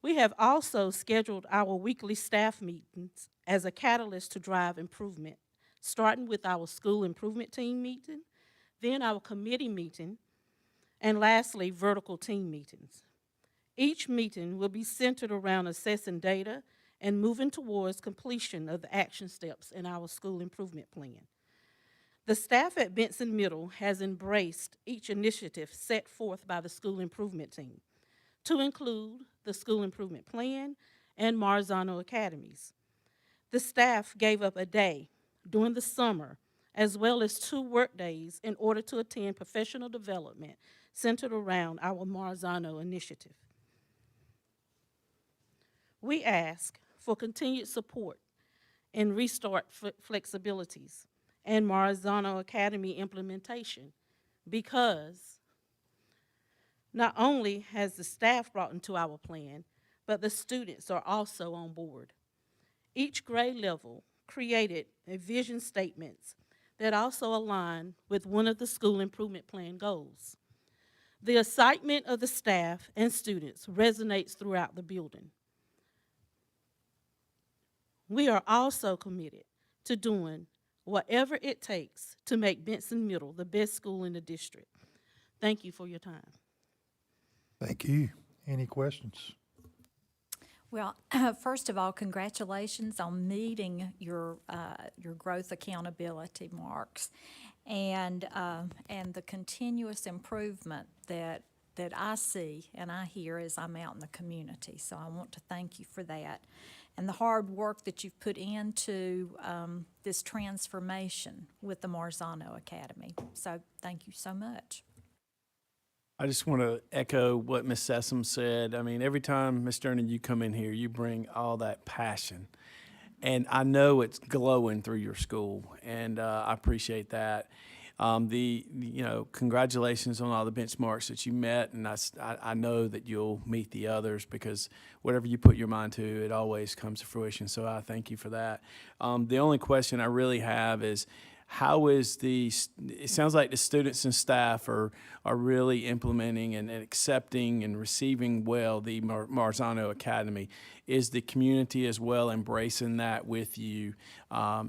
We have also scheduled our weekly staff meetings as a catalyst to drive improvement, starting with our school improvement team meeting, then our committee meeting, and lastly, vertical team meetings. Each meeting will be centered around assessing data and moving towards completion of the action steps in our school improvement plan. The staff at Benson Middle has embraced each initiative set forth by the school improvement team. to include the School Improvement Plan and Marzano Academies. The staff gave up a day during the summer as well as 2 work days in order to attend professional development centered around our Marzano initiative. We ask for continued support in Restart flexibilities and Marzano Academy implementation, because not only has the staff brought into our plan, but the students are also on board. Each grade level created a vision statements that also align with one of the school improvement plan goals. The excitement of the staff and students resonates throughout the building. We are also committed to doing whatever it takes to make Benson Middle the best school in the district. Thank you for your time. Thank you. Any questions? Well, first of all, congratulations on meeting your growth accountability marks, and the continuous improvement that I see and I hear as I'm out in the community. So I want to thank you for that, and the hard work that you've put into this transformation with the Marzano Academy. So thank you so much. I just want to echo what Ms. Sessom said. I mean, every time, Ms. Sternan, you come in here, you bring all that passion. And I know it's glowing through your school, and I appreciate that. Congratulations on all the benchmarks that you met, and I know that you'll meet the others, because whatever you put your mind to, it always comes to fruition. So I thank you for that. The only question I really have is, how is it sounds like the students and staff are really implementing and accepting and receiving well the Marzano Academy. Is the community as well embracing that with you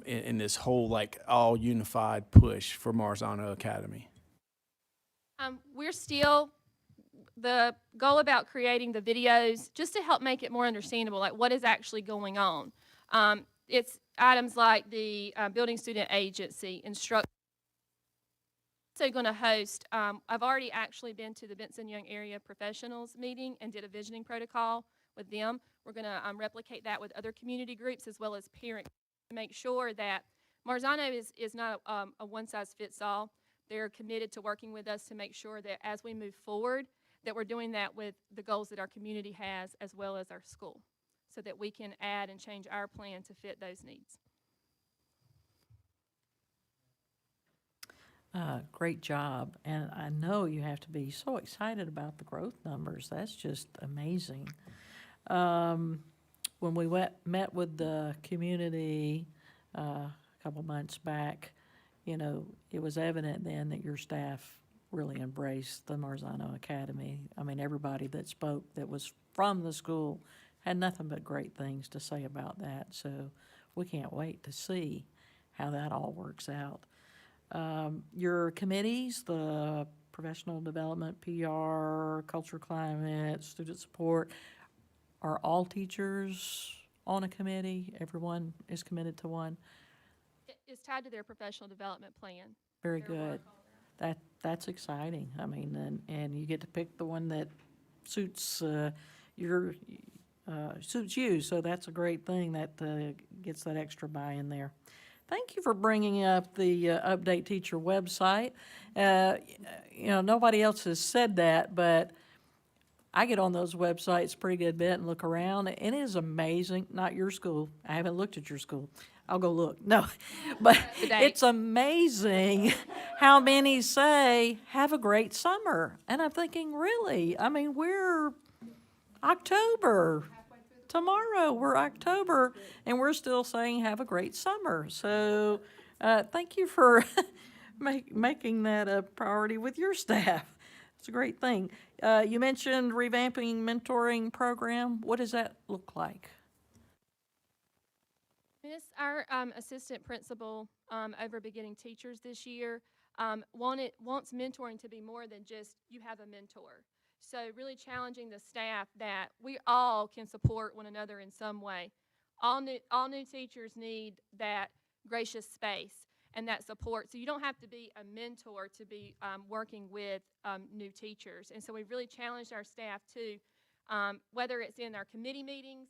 in this whole all unified push for Marzano Academy? We're still, the goal about creating the videos, just to help make it more understandable, like what is actually going on. It's items like the Building Student Agency instruction. Also going to host, I've already actually been to the Benson Young Area Professionals meeting and did a visioning protocol with them. We're going to replicate that with other community groups as well as parents to make sure that Marzano is not a one-size-fits-all. They're committed to working with us to make sure that as we move forward, that we're doing that with the goals that our community has as well as our school, so that we can add and change our plan to fit those needs. Great job. And I know you have to be so excited about the growth numbers. That's just amazing. When we met with the community a couple months back, it was evident then that your staff really embraced the Marzano Academy. I mean, everybody that spoke that was from the school had nothing but great things to say about that. So we can't wait to see how that all works out. Your committees, the professional development, PR, culture, climate, student support, are all teachers on a committee? Everyone is committed to one? It's tied to their professional development plan. Very good. That's exciting. I mean, and you get to pick the one that suits suits you. So that's a great thing that gets that extra buy-in there. Thank you for bringing up the Update Teacher website. Nobody else has said that, but I get on those websites a pretty good bit and look around. It is amazing. Not your school. I haven't looked at your school. I'll go look. No, but it's amazing how many say, have a great summer. And I'm thinking, really? I mean, we're October. Tomorrow we're October, and we're still saying have a great summer. So thank you for making that a priority with your staff. It's a great thing. You mentioned revamping mentoring program. What does that look like? Miss, our assistant principal over beginning teachers this year wants mentoring to be more than just you have a mentor. So really challenging the staff that we all can support one another in some way. All new teachers need that gracious space and that support. So you don't have to be a mentor to be working with new teachers. And so we've really challenged our staff to whether it's in our committee meetings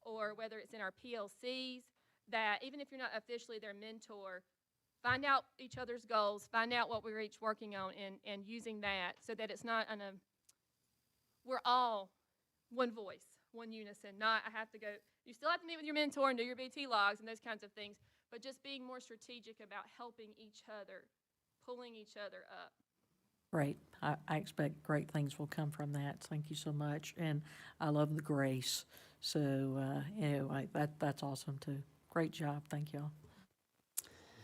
or whether it's in our PLCs, that even if you're not officially their mentor, find out each other's goals, find out what we're each working on, and using that so that it's not we're all one voice, one unison, not I have to go, you still have to meet with your mentor and do your BT logs and those kinds of things, but just being more strategic about helping each other, pulling each other up. Great. I expect great things will come from that. Thank you so much. And I love the grace. So anyway, that's awesome too. Great job. Thank y'all.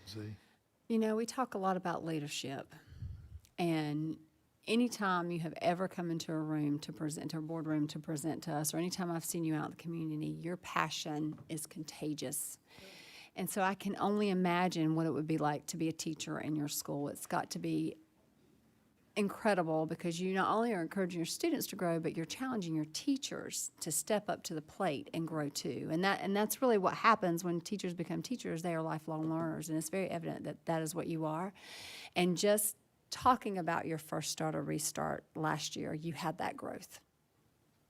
Z. You know, we talk a lot about leadership, and anytime you have ever come into a room to present, to a boardroom to present to us, or anytime I've seen you out in the community, your passion is contagious. And so I can only imagine what it would be like to be a teacher in your school. It's got to be incredible because you not only are encouraging your students to grow, but you're challenging your teachers to step up to the plate and grow too. And that's really what happens when teachers become teachers. They are lifelong learners, and it's very evident that that is what you are. And just talking about your first start or restart last year, you had that growth.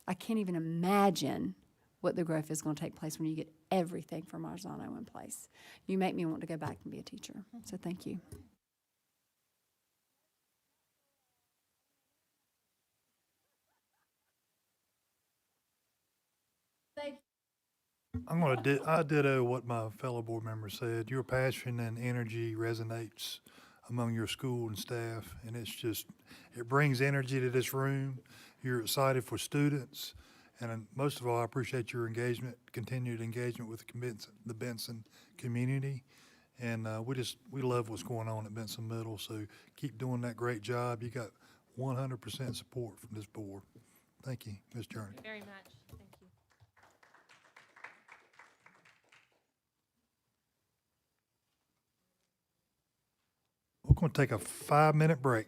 I can't even imagine what the growth is going to take place when you get everything from Marzano in place. You make me want to go back and be a teacher. So thank you. I ditto what my fellow board member said. Your passion and energy resonates among your school and staff, and it brings energy to this room. You're excited for students, and most of all, I appreciate your continued engagement with the Benson community. And we love what's going on at Benson Middle, so keep doing that great job. You got 100% support from this board. Thank you, Ms. Journey. Thank you very much. Thank you. We're going to take a 5-minute break.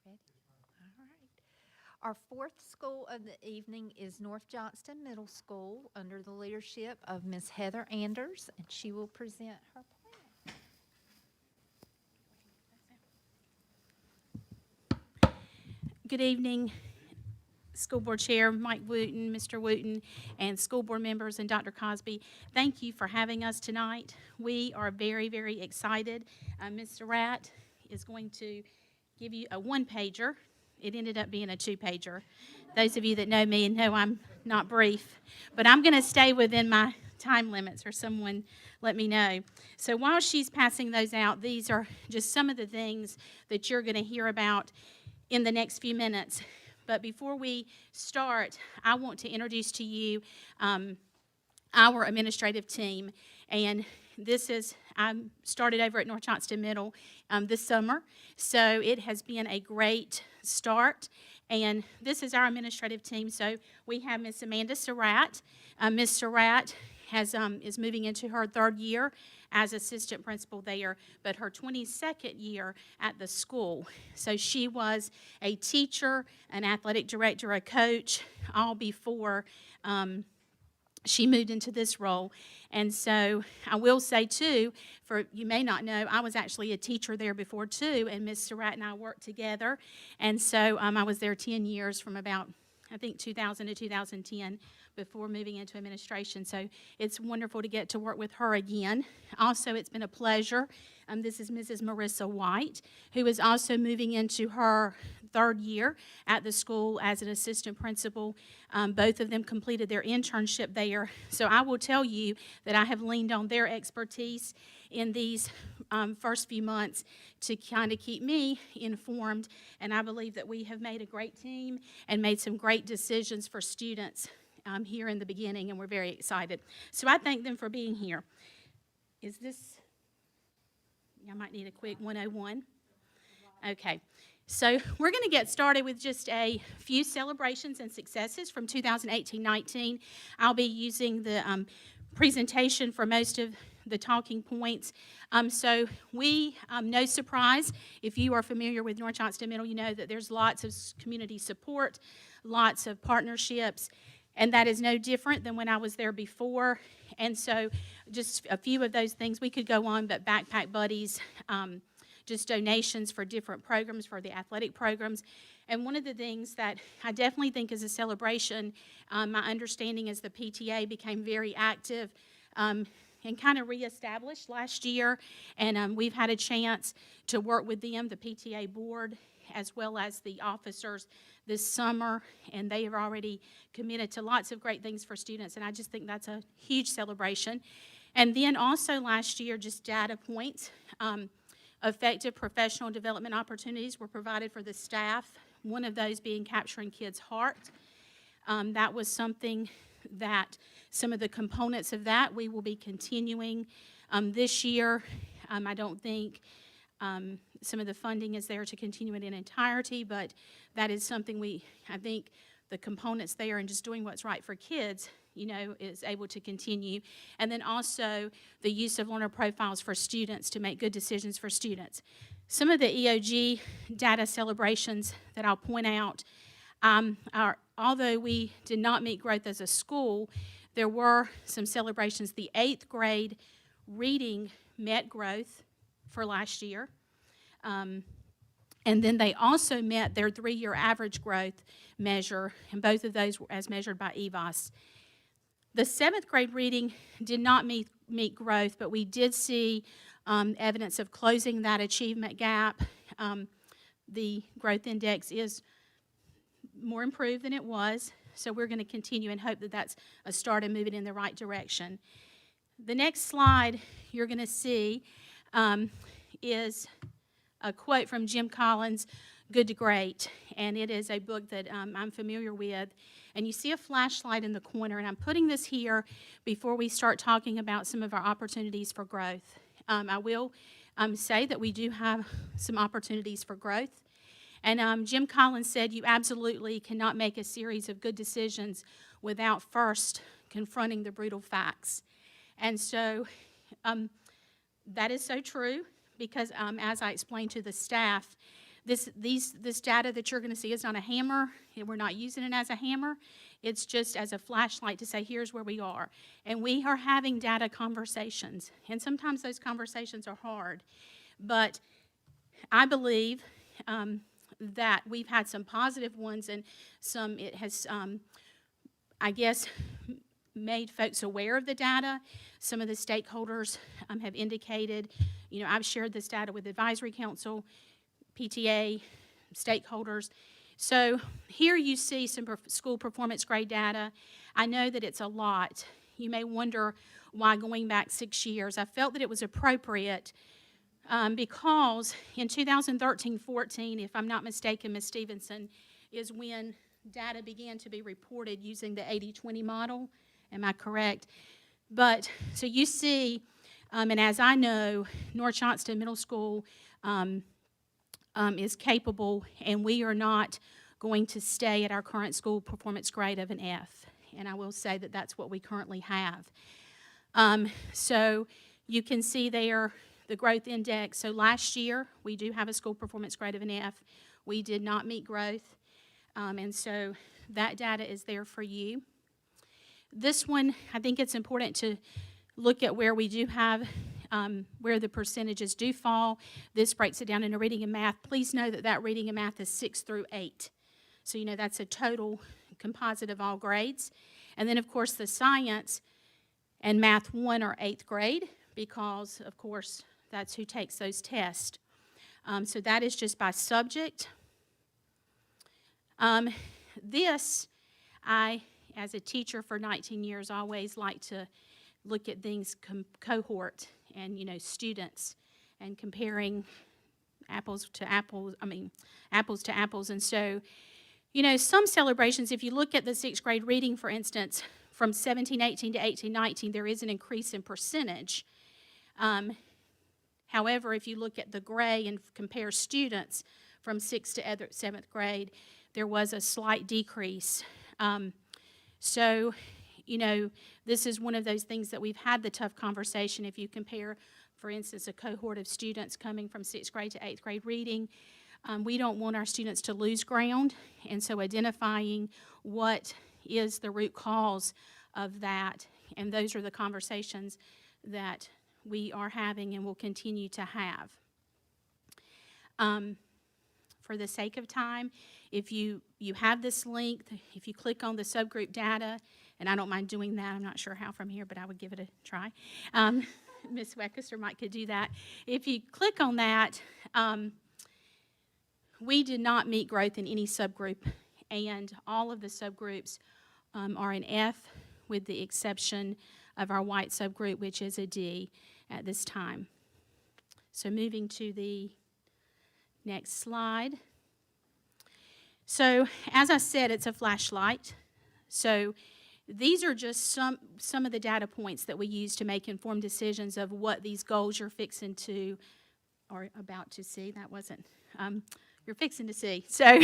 Ready? All right. Our fourth school of the evening is North Johnston Middle School under the leadership of Miss Heather Anders, and she will present her plan. Good evening, School Board Chair Mike Wooten, Mr. Wooten, and school board members and Dr. Cosby. Thank you for having us tonight. We are very, very excited. Mr. Ratt is going to give you a one-pager. It ended up being a two-pager. Those of you that know me know I'm not brief, but I'm going to stay within my time limits, or someone let me know. So while she's passing those out, these are just some of the things that you're going to hear about in the next few minutes. But before we start, I want to introduce to you our administrative team. And this is, I started over at North Johnston Middle this summer, so it has been a great start. And this is our administrative team. So we have Miss Amanda Surratt. Miss Surratt is moving into her third year as assistant principal there, but her 22nd year at the school. So she was a teacher, an athletic director, a coach, all before she moved into this role. And so I will say, too, for you may not know, I was actually a teacher there before, too, and Ms. Surratt and I worked together. And so I was there 10 years from about, I think, 2000 to 2010 before moving into administration. So it's wonderful to get to work with her again. Also, it's been a pleasure. This is Mrs. Marissa White, who is also moving into her third year at the school as an assistant principal. Both of them completed their internship there. So I will tell you that I have leaned on their expertise in these first few months to kind of keep me informed. And I believe that we have made a great team and made some great decisions for students here in the beginning, and we're very excited. So I thank them for being here. Is this, I might need a quick 101. Okay, so we're going to get started with just a few celebrations and successes from 2018-19. I'll be using the presentation for most of the talking points. So we, no surprise, if you are familiar with North Johnston Middle, you know that there's lots of community support, lots of partnerships, and that is no different than when I was there before. And so just a few of those things, we could go on, but Backpack Buddies, just donations for different programs, for the athletic programs. And one of the things that I definitely think is a celebration, my understanding is the PTA became very active and kind of reestablished last year. And we've had a chance to work with them, the PTA board, as well as the officers this summer, and they have already committed to lots of great things for students, and I just think that's a huge celebration. And then also last year, just data points, effective professional development opportunities were provided for the staff, one of those being capturing kids' heart. That was something that some of the components of that we will be continuing this year. I don't think some of the funding is there to continue it in entirety, but that is something I think the components there and just doing what's right for kids, you know, is able to continue. And then also the use of learner profiles for students to make good decisions for students. Some of the EOG data celebrations that I'll point out are, although we did not meet growth as a school, there were some celebrations. The 8th grade reading met growth for last year. And then they also met their 3-year average growth measure, and both of those were as measured by EVOS. The 7th grade reading did not meet growth, but we did see evidence of closing that achievement gap. The growth index is more improved than it was, so we're going to continue and hope that that's a start and moving in the right direction. The next slide you're going to see is a quote from Jim Collins' Good to Great, and it is a book that I'm familiar with. And you see a flashlight in the corner, and I'm putting this here before we start talking about some of our opportunities for growth. I will say that we do have some opportunities for growth. And Jim Collins said, you absolutely cannot make a series of good decisions without first confronting the brutal facts. And so that is so true because as I explained to the staff, This data that you're going to see is not a hammer. We're not using it as a hammer. It's just as a flashlight to say, here's where we are. And we are having data conversations. And sometimes those conversations are hard. But I believe that we've had some positive ones, and some it has, I guess, made folks aware of the data. Some of the stakeholders have indicated, I've shared this data with Advisory Council, PTA, stakeholders. So here you see some school performance grade data. I know that it's a lot. You may wonder why going back 6 years. I felt that it was appropriate because in 2013-14, if I'm not mistaken, Ms. Stevenson, is when data began to be reported using the 80-20 model. Am I correct? But, so you see, and as I know, North Johnston Middle School is capable, and we are not going to stay at our current school performance grade of an F. And I will say that that's what we currently have. So you can see there the growth index. So last year, we do have a school performance grade of an F. We did not meet growth, and so that data is there for you. This one, I think it's important to look at where we do have, where the percentages do fall. This breaks it down into reading and math. Please know that that reading and math is 6 through 8. So, that's a total composite of all grades. And then, of course, the science and math 1 are 8th grade because, of course, that's who takes those tests. So that is just by subject. This, as a teacher for 19 years, always like to look at things cohort and, students and comparing apples to apples. And so, some celebrations, if you look at the 6th grade reading, for instance, from 17-18 to 18-19, there is an increase in percentage. However, if you look at the gray and compare students from 6th to 7th grade, there was a slight decrease. So, this is one of those things that we've had the tough conversation. If you compare, for instance, a cohort of students coming from 6th grade to 8th grade reading, we don't want our students to lose ground, and so identifying what is the root cause of that, and those are the conversations that we are having and will continue to have. For the sake of time, if you have this link, if you click on the subgroup data, and I don't mind doing that, I'm not sure how from here, but I would give it a try. Ms. Weckester might could do that. If you click on that, we did not meet growth in any subgroup, and all of the subgroups are an F, with the exception of our white subgroup, which is a D at this time. So moving to the next slide. So as I said, it's a flashlight. So these are just some of the data points that we use to make informed decisions of what these goals you're fixing to, or about to see, that wasn't, you're fixing to see. So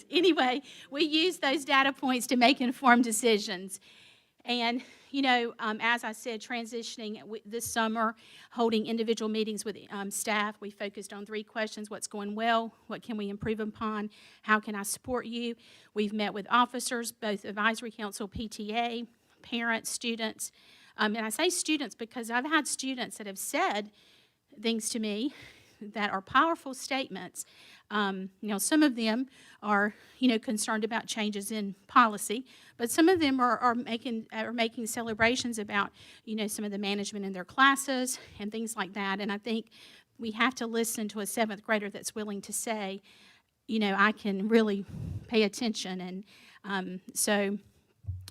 anyway, we use those data points to make informed decisions. And, as I said, transitioning this summer, holding individual meetings with staff, we focused on 3 questions: what's going well, what can we improve upon, how can I support you? We've met with officers, both Advisory Council, PTA, parents, students. And I say students because I've had students that have said things to me that are powerful statements. Some of them are, concerned about changes in policy, but some of them are making celebrations about, some of the management in their classes and things like that. And I think we have to listen to a 7th grader that's willing to say, I can really pay attention. And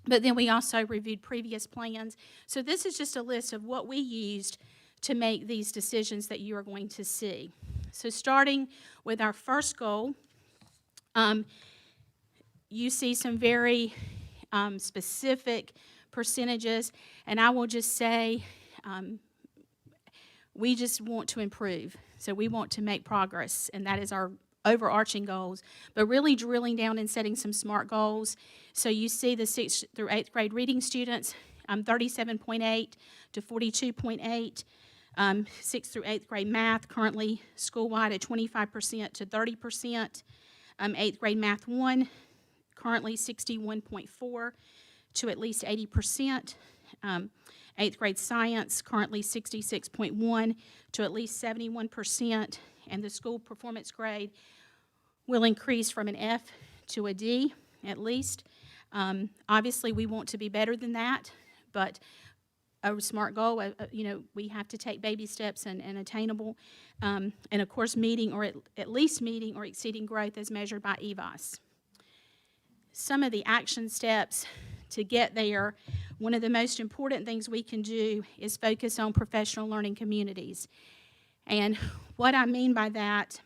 but then we also reviewed previous plans. So this is just a list of what we used to make these decisions that you are going to see. So starting with our first goal, you see some very specific percentages, and I will just say we just want to improve. So we want to make progress, and that is our overarching goals, but really drilling down and setting some SMART goals. So you see the 6th through 8th grade reading students, 37.8 to 42.8. Sixth through eighth grade math, currently school-wide at 25% to 30%. Eighth grade math 1, currently 61.4 to at least 80%. Eighth grade science, currently 66.1 to at least 71%. And the school performance grade will increase from an F to a D at least. Obviously, we want to be better than that, but a SMART goal, we have to take baby steps and attainable. And of course, meeting or at least meeting or exceeding growth as measured by EVOS. Some of the action steps to get there, one of the most important things we can do is focus on professional learning communities. And what I mean by that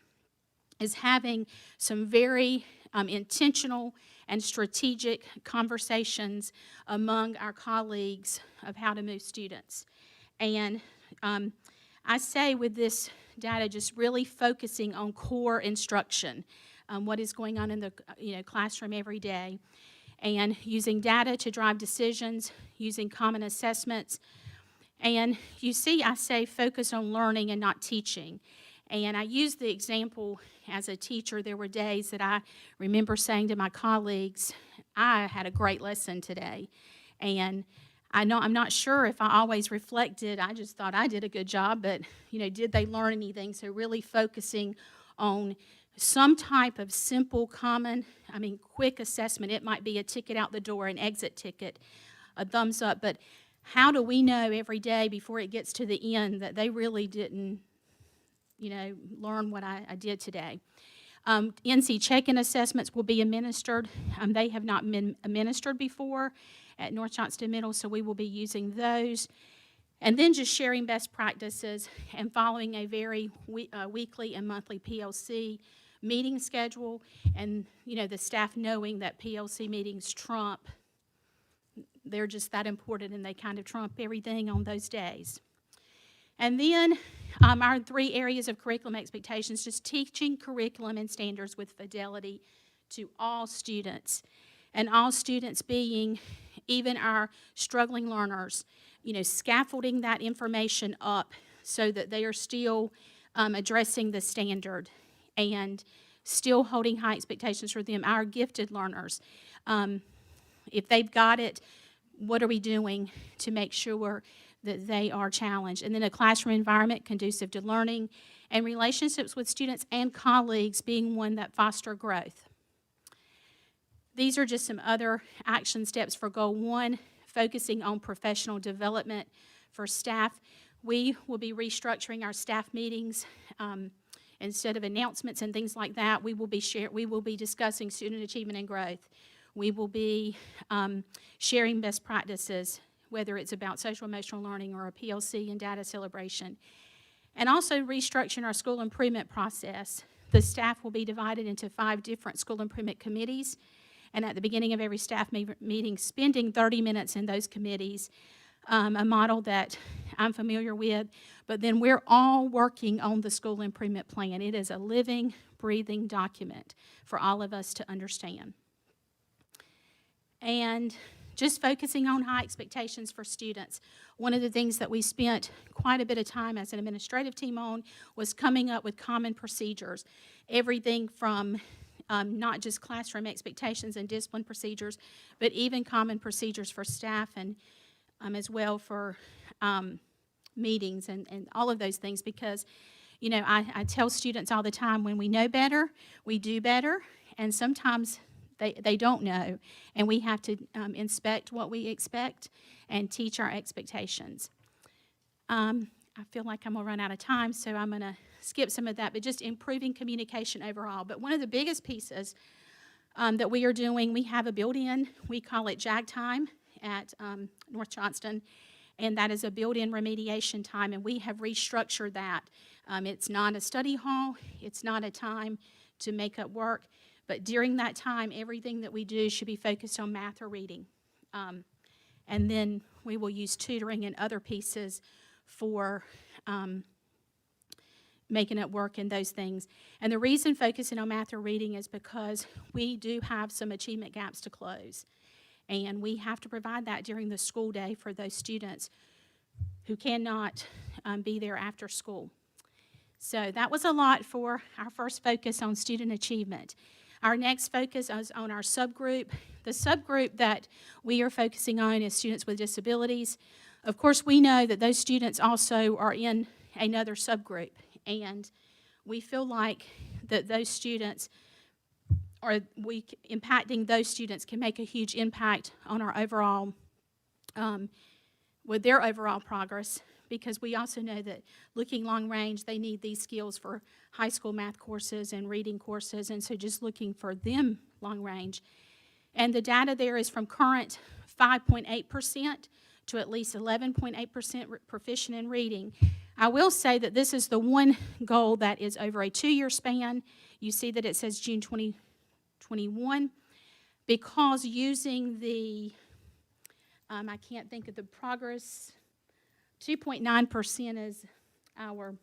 is having some very intentional and strategic conversations among our colleagues of how to move students. And I say with this data, just really focusing on core instruction, what is going on in the classroom every day, and using data to drive decisions, using common assessments. And you see, I say focus on learning and not teaching. And I use the example as a teacher. There were days that I remember saying to my colleagues, I had a great lesson today. And I'm not sure if I always reflected. I just thought I did a good job, but, did they learn anything? So really focusing on some type of simple, quick assessment. It might be a ticket out the door, an exit ticket, a thumbs up, but how do we know every day before it gets to the end that they really didn't learn what I did today? NC check-in assessments will be administered. They have not been administered before at North Johnston Middle, so we will be using those. And then just sharing best practices and following a very weekly and monthly PLC meeting schedule, and the staff knowing that PLC meetings trump. They're just that important, and they kind of trump everything on those days. And then our 3 areas of curriculum expectations, just teaching curriculum and standards with fidelity to all students, and all students being even our struggling learners, scaffolding that information up so that they are still addressing the standard and still holding high expectations for them. Our gifted learners, if they've got it, what are we doing to make sure that they are challenged? And then a classroom environment conducive to learning, and relationships with students and colleagues being one that foster growth. These are just some other action steps for Goal 1, focusing on professional development for staff. We will be restructuring our staff meetings. Instead of announcements and things like that, we will be discussing student achievement and growth. We will be sharing best practices, whether it's about social-emotional learning or a PLC and data celebration. And also restructuring our school improvement process. The staff will be divided into 5 different school improvement committees, and at the beginning of every staff meeting, spending 30 minutes in those committees, a model that I'm familiar with, but then we're all working on the school improvement plan. It is a living, breathing document for all of us to understand. And just focusing on high expectations for students. One of the things that we spent quite a bit of time as an administrative team on was coming up with common procedures. Everything from not just classroom expectations and discipline procedures, but even common procedures for staff and as well for meetings and all of those things, because I tell students all the time, when we know better, we do better, and sometimes they don't know, and we have to inspect what we expect and teach our expectations. I feel like I'm going to run out of time, so I'm going to skip some of that, but just improving communication overall. But one of the biggest pieces that we are doing, we have a built-in, we call it JAG time at North Johnston, and that is a built-in remediation time, and we have restructured that. It's not a study hall, it's not a time to make up work, but during that time, everything that we do should be focused on math or reading. And then we will use tutoring and other pieces for making it work and those things. And the reason focusing on math or reading is because we do have some achievement gaps to close. And we have to provide that during the school day for those students who cannot be there after school. So that was a lot for our first focus on student achievement. Our next focus is on our subgroup. The subgroup that we are focusing on is students with disabilities. Of course, we know that those students also are in another subgroup, and we feel like that those students, or impacting those students can make a huge impact on our overall, with their overall progress, because we also know that looking long range, they need these skills for high school math courses and reading courses, and so just looking for them long range. And the data there is from current 5.8% to at least 11.8% proficient in reading. I will say that this is the one goal that is over a 2-year span. You see that it says June 2021, because using the, I can't think of the progress, 2.9% is our,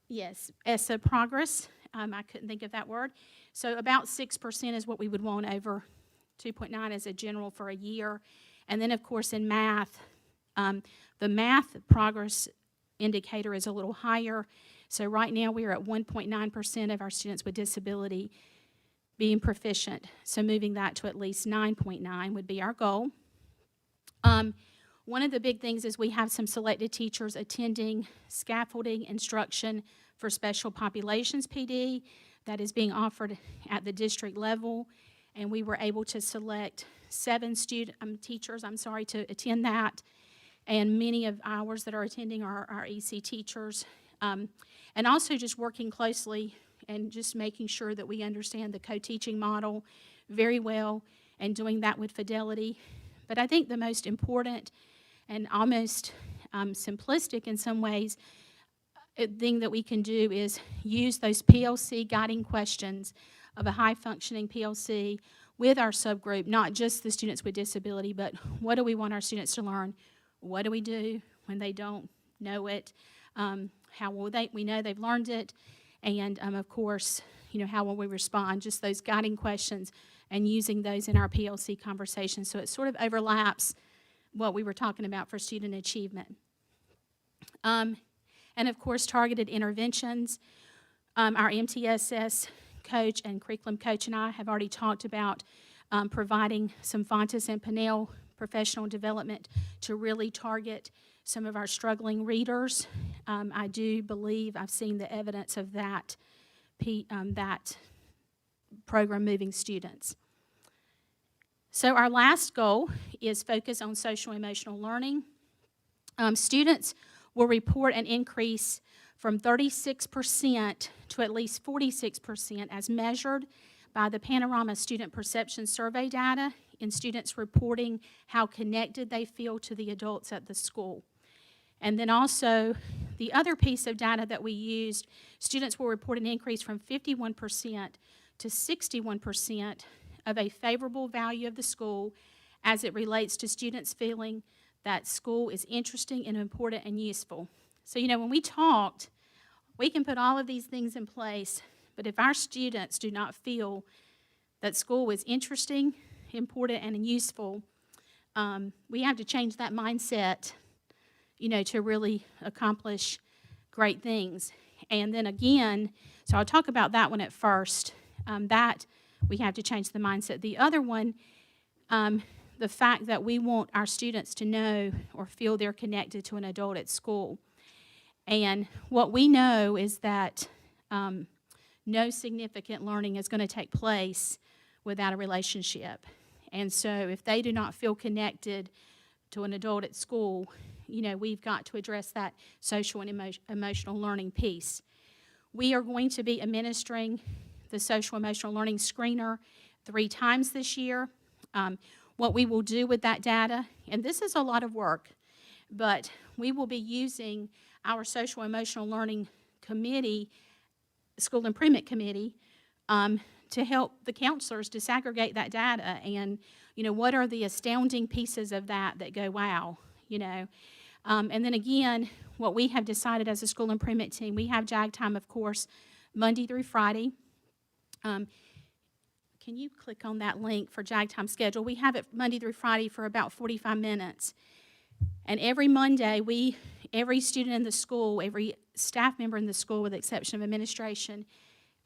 yes, ESSA progress. I couldn't think of that word. So about 6% is what we would want over 2.9 as a general for a year. And then, of course, in math, the math progress indicator is a little higher. So right now we are at 1.9% of our students with disability being proficient. So moving that to at least 9.9 would be our goal. One of the big things is we have some selected teachers attending scaffolding instruction for special populations PD that is being offered at the district level, and we were able to select 7 teachers to attend that, and many of ours that are attending are our EC teachers, and also just working closely and just making sure that we understand the co-teaching model very well and doing that with fidelity. But I think the most important and almost simplistic in some ways thing that we can do is use those PLC guiding questions of a high-functioning PLC with our subgroup, not just the students with disability, but what do we want our students to learn? What do we do when they don't know it? How will we know they've learned it? And of course, how will we respond? Just those guiding questions and using those in our PLC conversation. So it sort of overlaps what we were talking about for student achievement. And of course, targeted interventions. Our MTSS coach and curriculum coach and I have already talked about providing some Fontes and Pinnell professional development to really target some of our struggling readers. I do believe I've seen the evidence of that program moving students. So our last goal is focus on social-emotional learning. Students will report an increase from 36% to at least 46% as measured by the Panorama Student Perception Survey data in students reporting how connected they feel to the adults at the school. And then also, the other piece of data that we used, students will report an increase from 51% to 61% of a favorable value of the school as it relates to students feeling that school is interesting and important and useful. So, when we talked, we can put all of these things in place, but if our students do not feel that school is interesting, important, and useful, we have to change that mindset, to really accomplish great things. And then again, so I'll talk about that one at first, that we have to change the mindset. The other one, the fact that we want our students to know or feel they're connected to an adult at school. And what we know is that no significant learning is going to take place without a relationship. And so if they do not feel connected to an adult at school, we've got to address that social and emotional learning piece. We are going to be administering the social-emotional learning screener 3 times this year. What we will do with that data, and this is a lot of work, but we will be using our social-emotional learning committee, school improvement committee, to help the counselors disaggregate that data and, what are the astounding pieces of that go, wow, And then again, what we have decided as a school improvement team, we have JAG time, of course, Monday through Friday. Can you click on that link for JAG time schedule? We have it Monday through Friday for about 45 minutes. And every Monday, every student in the school, every staff member in the school, with the exception of administration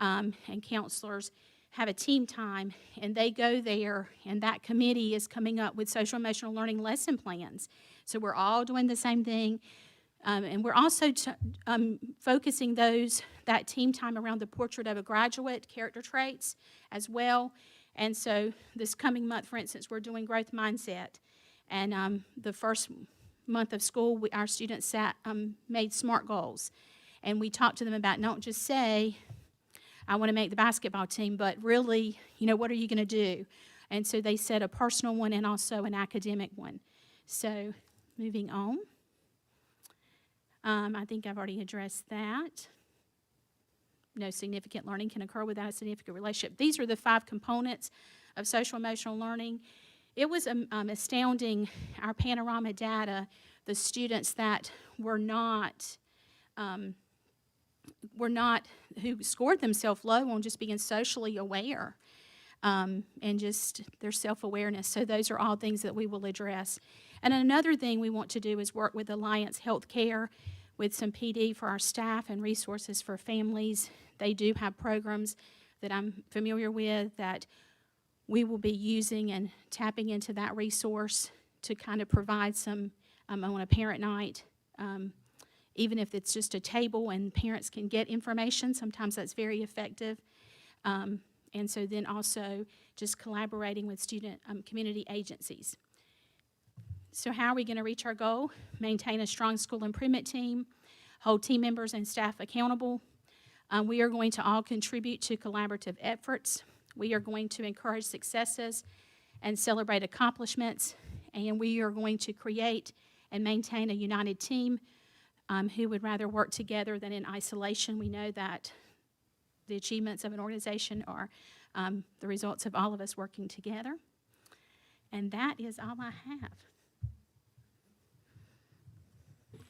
and counselors, have a team time, and they go there, and that committee is coming up with social emotional learning lesson plans. So we're all doing the same thing, and we're also focusing that team time around the portrait of a graduate, character traits as well. And so this coming month, for instance, we're doing growth mindset, and the first month of school, our students made SMART goals, and we talked to them about not just say, I want to make the basketball team, but really, what are you going to do? And so they set a personal one and also an academic one. So moving on. I think I've already addressed that. No significant learning can occur without a significant relationship. These are the 5 components of social emotional learning. It was astounding, our panorama data, the students that who scored themselves low on just being socially aware and just their self-awareness. So those are all things that we will address. And another thing we want to do is work with Alliance Healthcare with some PD for our staff and resources for families. They do have programs that I'm familiar with that we will be using and tapping into that resource to kind of provide some on a parent night. Even if it's just a table and parents can get information, sometimes that's very effective. And so then also just collaborating with student community agencies. So how are we going to reach our goal? Maintain a strong school improvement team, hold team members and staff accountable. We are going to all contribute to collaborative efforts. We are going to encourage successes and celebrate accomplishments. And we are going to create and maintain a united team who would rather work together than in isolation. We know that the achievements of an organization are the results of all of us working together. And that is all I have.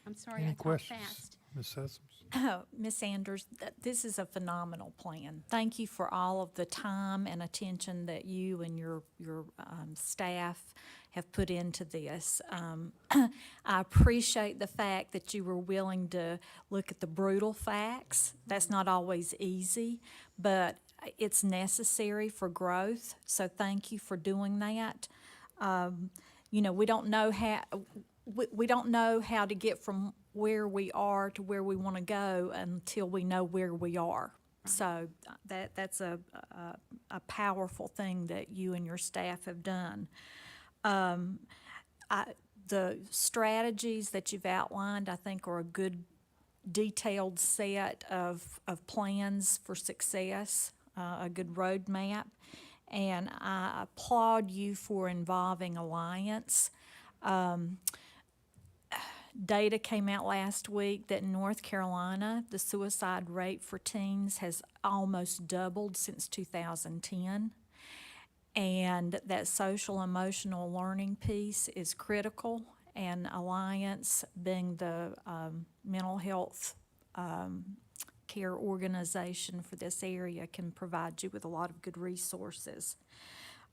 I'm sorry Any I talk questions? fast. Ms. Sessoms? Oh, Ms. Anders, this is a phenomenal plan. Thank you for all of the time and attention that you and your staff have put into this. I appreciate the fact that you were willing to look at the brutal facts. That's not always easy, but it's necessary for growth, so thank you for doing that. We don't know how to get from where we are to where we want to go until we know where we are. So that's a powerful thing that you and your staff have done. The strategies that you've outlined, I think, are a good detailed set of plans for success, a good roadmap. And I applaud you for involving Alliance. Data came out last week that in North Carolina, the suicide rate for teens has almost doubled since 2010. And that social emotional learning piece is critical, and Alliance, being the mental health care organization for this area, can provide you with a lot of good resources.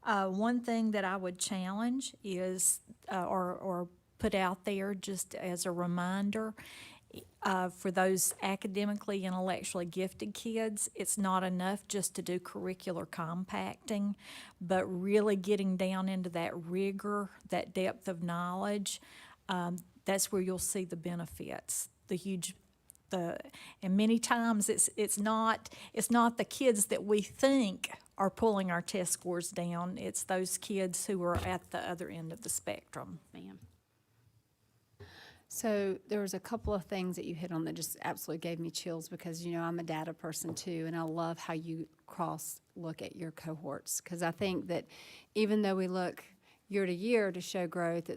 One thing that I would challenge is, or put out there just as a reminder, for those academically, intellectually gifted kids, it's not enough just to do curricular compacting, but really getting down into that rigor, that depth of knowledge. That's where you'll see the benefits, and many times it's not the kids that we think are pulling our test scores down. It's those kids who are at the other end of the spectrum. Ma'am. So there was a couple of things that you hit on that just absolutely gave me chills because, I'm a data person too, and I love how you look at your cohorts, because I think that even though we look year to year to show growth,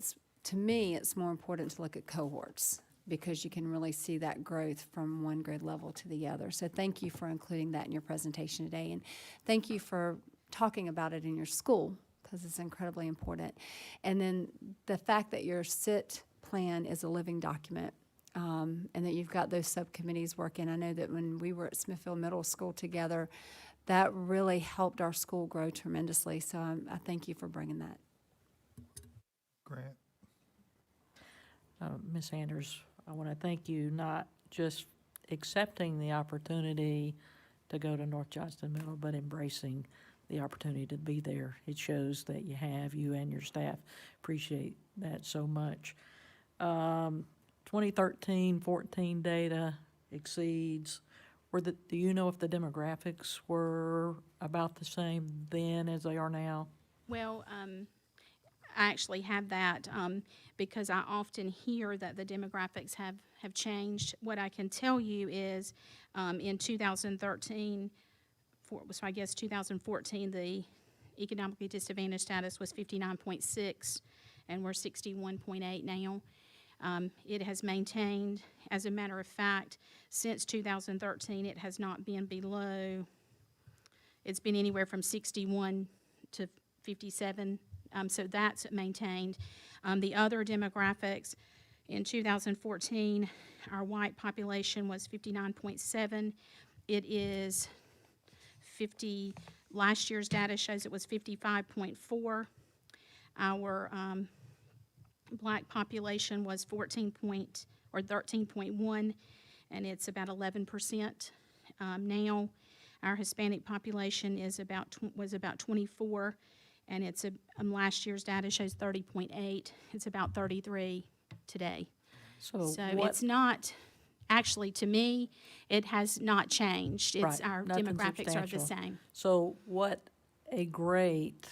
to me, it's more important to look at cohorts because you can really see that growth from one grade level to the other. So thank you for including that in your presentation today, and thank you for talking about it in your school because it's incredibly important. And then the fact that your SIT plan is a living document, and that you've got those subcommittees working. I know that when we were at Smithville Middle School together, that really helped our school grow tremendously. So I thank you for bringing that. Grant? Ms. Anders, I want to thank you not just accepting the opportunity to go to North Johnston Middle, but embracing the opportunity to be there. It shows that you and your staff appreciate that so much. 2013-14 data exceeds. Do you know if the demographics were about the same then as they are now? Well, I actually have that because I often hear that the demographics have changed. What I can tell you is in 2013, so I guess 2014, the economically disadvantaged status was 59.6, and we're 61.8 now. It has maintained, as a matter of fact, since 2013, it has not been below, it's been anywhere from 61 to 57, so that's maintained. The other demographics, in 2014, our white population was 59.7. It is last year's data shows it was 55.4. Our black population was 13.1, and it's about 11% now. Our Hispanic population was about 24, and it's last year's data shows 30.8. It's about 33 today. So it's not. Actually, to me, it has not changed. Right, Our nothing demographics are the substantial. same. So what a great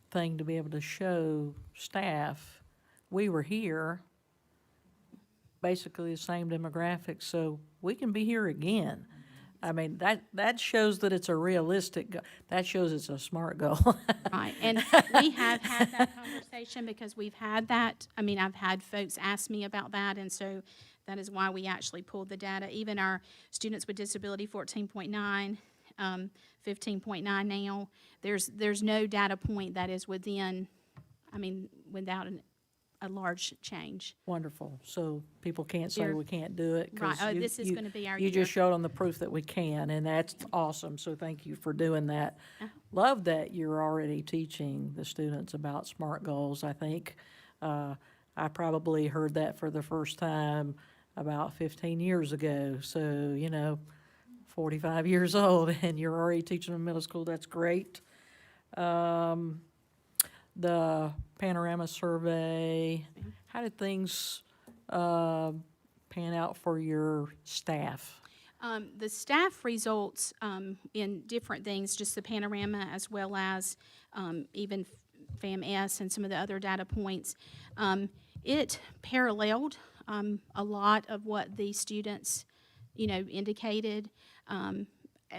thing to be able to show staff. We were here, basically the same demographics, so we can be here again. I mean, that shows that it's a realistic, that shows it's a smart goal. Right, and we have had that conversation because we've had that. I mean, I've had folks ask me about that, and so that is why we actually pulled the data. Even our students with disability, 14.9, 15.9 now. There's no data point that is within, without a large change. Wonderful. So people can't say They're- we can't do it. 'Cause Right, you- this is you- gonna be our You year. just showed them the proof that we can, and that's awesome. So thank you for doing that. Love that you're already teaching the students about SMART goals. I think I probably heard that for the first time about 15 years ago. So, 45 years old, and you're already teaching them in middle school. That's great. The panorama survey, how did things pan out for your staff? The staff results in different things, just the panorama as well as even FAMS and some of the other data points. It paralleled a lot of what the students, indicated.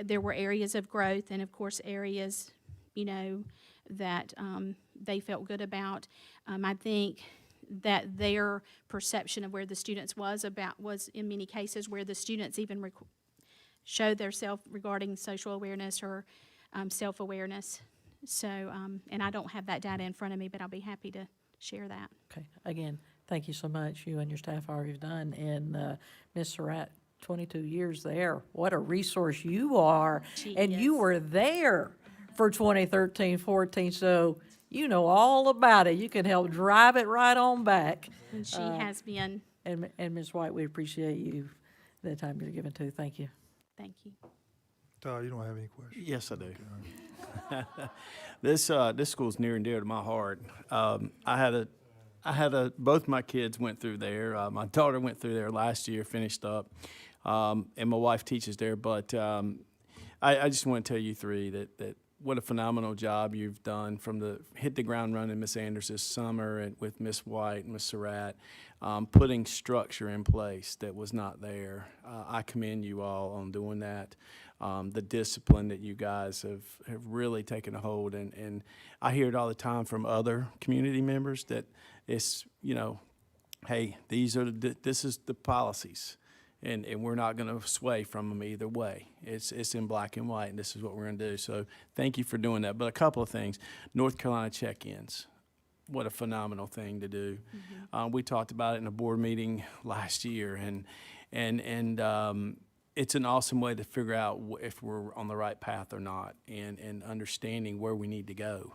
There were areas of growth and, of course, areas, that they felt good about. I think that their perception of where the students was in many cases where the students even showed their self regarding social awareness or self-awareness. So, and I don't have that data in front of me, but I'll be happy to share that. Okay, again, thank you so much, you and your staff, all you've done. And Ms. Surratt, 22 years there. What a resource you are. She And you is. were there for 2013-14, so you know all about it. You can help drive it right on back. And she has been, And Ms. White, we appreciate you, the time you're given to. Thank you. thank you. Todd, you don't have any questions? Yes, I do. This school's near and dear to my heart. Both my kids went through there. My daughter went through there last year, finished up, and my wife teaches there. But I just want to tell you three that what a phenomenal job you've done from the hit the ground running, Miss Anders, this summer, and with Miss White and Miss Surratt, putting structure in place that was not there. I commend you all on doing that. The discipline that you guys have really taken a hold, and I hear it all the time from other community members that it's, hey, this is the policies, and we're not going to sway from them either way. It's in black and white, and this is what we're going to do. So thank you for doing that. But a couple of things, North Carolina check-ins. What a phenomenal thing to do. Mm-hmm. We talked about it in a board meeting last year, and it's an awesome way to figure out if we're on the right path or not, and understanding where we need to go.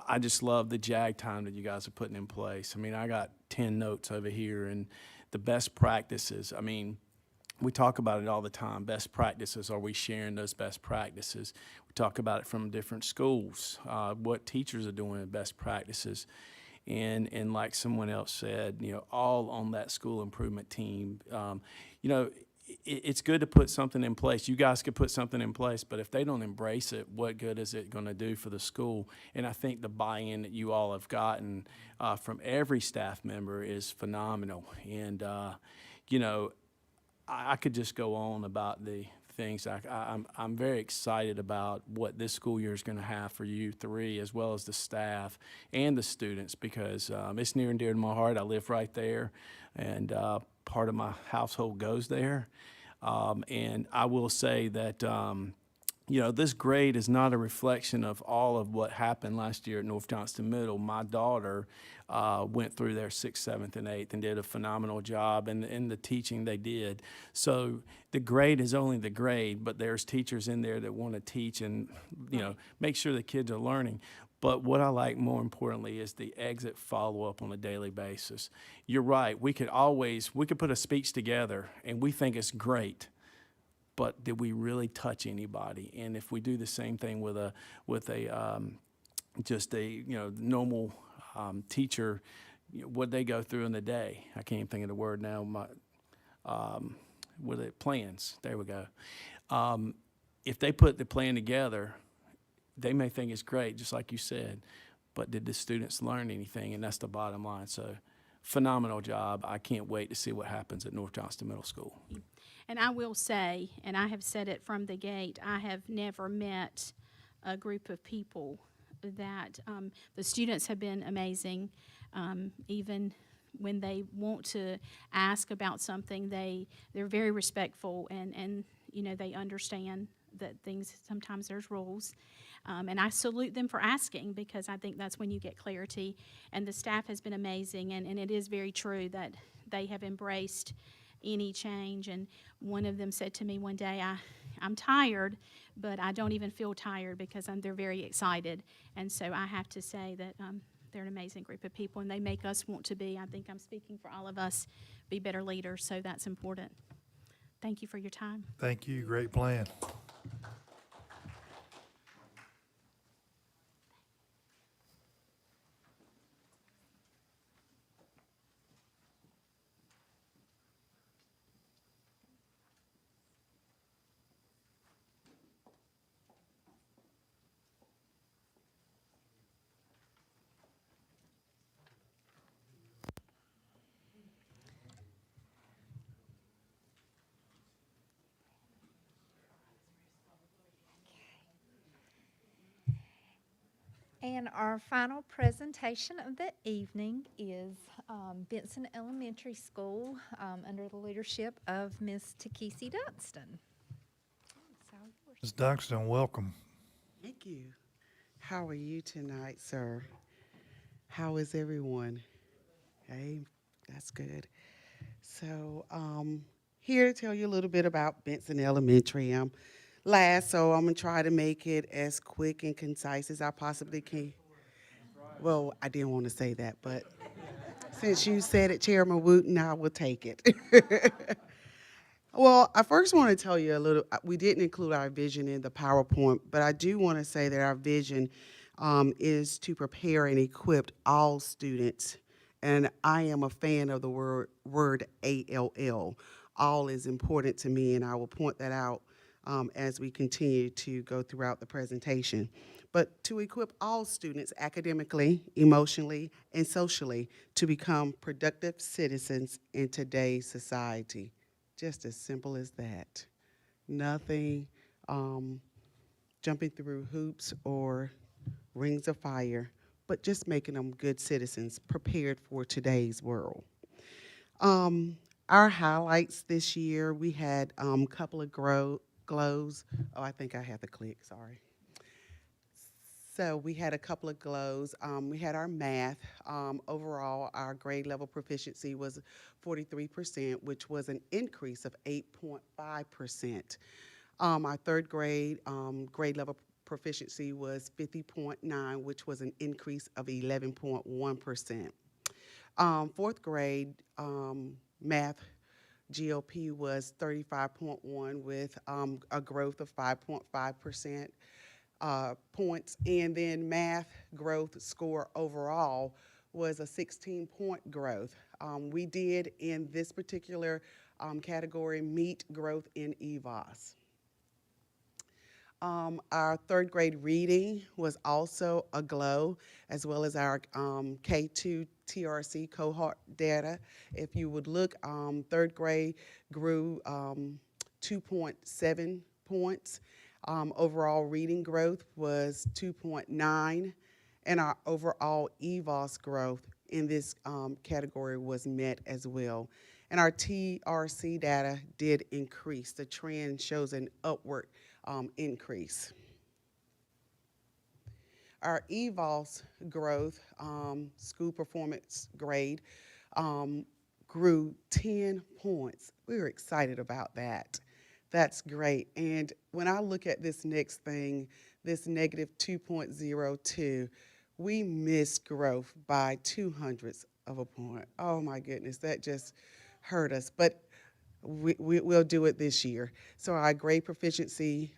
I just love the JAG time that you guys are putting in place. I mean, I got 10 notes over here, and the best practices, I mean, we talk about it all the time. Best practices, are we sharing those best practices? We talk about it from different schools, what teachers are doing in best practices. And like someone else said, you know, all on that school improvement team. You know, it's good to put something in place. You guys could put something in place, but if they don't embrace it, what good is it going to do for the school? And I think the buy-in that you all have gotten from every staff member is phenomenal. And, you know, I could just go on about the things. I'm very excited about what this school year is going to have for you three, as well as the staff and the students, because it's near and dear to my heart. I live right there, and part of my household goes there. And I will say that, you know, this grade is not a reflection of all of what happened last year at North Johnston Middle. My daughter went through their 6th, 7th, and 8th and did a phenomenal job in the teaching they did. So the grade is only the grade, but there's teachers in there that want to teach and, you know, make sure the kids are learning. But what I like more importantly is the exit follow-up on a daily basis. You're right. We could put a speech together and we think it's great, but did we really touch anybody? And if we do the same thing with just a you know, normal teacher, you know, what they go through in the day. I can't even think of the word now. With it, plans. There we go. If they put the plan together, they may think it's great, just like you said, but did the students learn anything? And that's the bottom line. So phenomenal job. I can't wait to see what happens at North Johnston Middle School. And I will say, and I have said it from the gate, I have never met a group of people that the students have been amazing. Even when they want to ask about something, they're very respectful, and you know, they understand that sometimes there's rules. And I salute them for asking, because I think that's when you get clarity. And the staff has been amazing, and it is very true that they have embraced any change. And one of them said to me one day, I'm tired, but I don't even feel tired, because they're very excited. And so I have to say that they're an amazing group of people, and they make us want to be, I think I'm speaking for all of us, be better leaders. So that's important. Thank you for your time. Thank you. Great plan. And our final presentation of the evening is Benson Elementary School under the leadership of Ms. Takisi Johnston. Ms. Dunston, welcome. Thank you. How are you tonight, sir? How is everyone? Hey, that's good. So, here to tell you a little bit about Benson Elementary. I'm last, so I'm gonna try to make it as quick and concise as I possibly can. Well, I didn't want to say that, but since you said it, Chairman Wooten, I will take it. Well, I first want to tell you a little, we didn't include our vision in the PowerPoint, but I do want to say that our vision is to prepare and equip all students. And I am a fan of the word ALL. All is important to me, and I will point that out as we continue to go throughout the presentation. But to equip all students academically, emotionally, and socially to become productive citizens in today's society. Just as simple as that. Nothing jumping through hoops or rings of fire, but just making them good citizens prepared for today's world. Our highlights this year, we had a couple of glows. Oh, I think I had the click, sorry. So we had a couple of glows. We had our math. Overall, our grade level proficiency was 43%, which was an increase of 8.5%. Our third grade grade level proficiency was 50.9, which was an increase of 11.1%. Fourth grade math GOP was 35.1 with a growth of 5.5% points, and then math growth score overall was a 16-point growth. We did in this particular category meet growth in EVOS. Our third grade reading was also a glow, as well as our K2 TRC cohort data. If you would look, third grade grew 2.7 points. Overall reading growth was 2.9, and our overall EVOS growth in this category was met as well. And our TRC data did increase. The trend shows an upward increase. Our EVOS growth, school performance grade, grew 10 points. We were excited about that. That's great. And when I look at this next thing, this negative 2.02, we missed growth by 0.02 of a point. Oh my goodness, that just hurt us. But we'll do it this year. So our grade proficiency,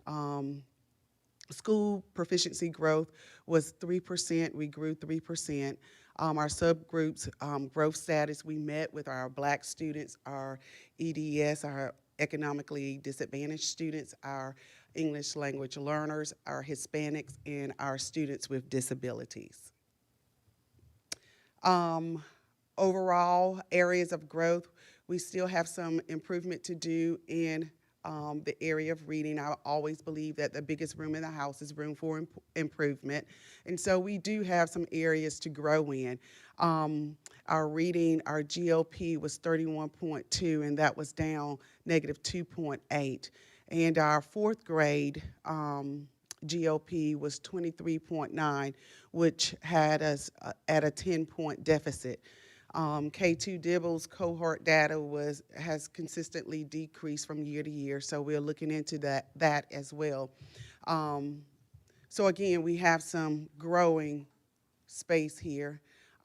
school proficiency growth was 3%. We grew 3%. Our subgroups growth status, we met with our Black students, our EDS, our economically disadvantaged students, our English language learners, our Hispanics, and our students with disabilities. Overall areas of growth, we still have some improvement to do in the area of reading. I always believe that the biggest room in the house is room for improvement. And so we do have some areas to grow in. Our reading, our GOP was 31.2, and that was down negative 2.8. And our fourth grade GOP was 23.9, which had us at a 10-point deficit. K2 Dibble's cohort data has consistently decreased from year to year, so we're looking into that as well. So again, we have some growing space here.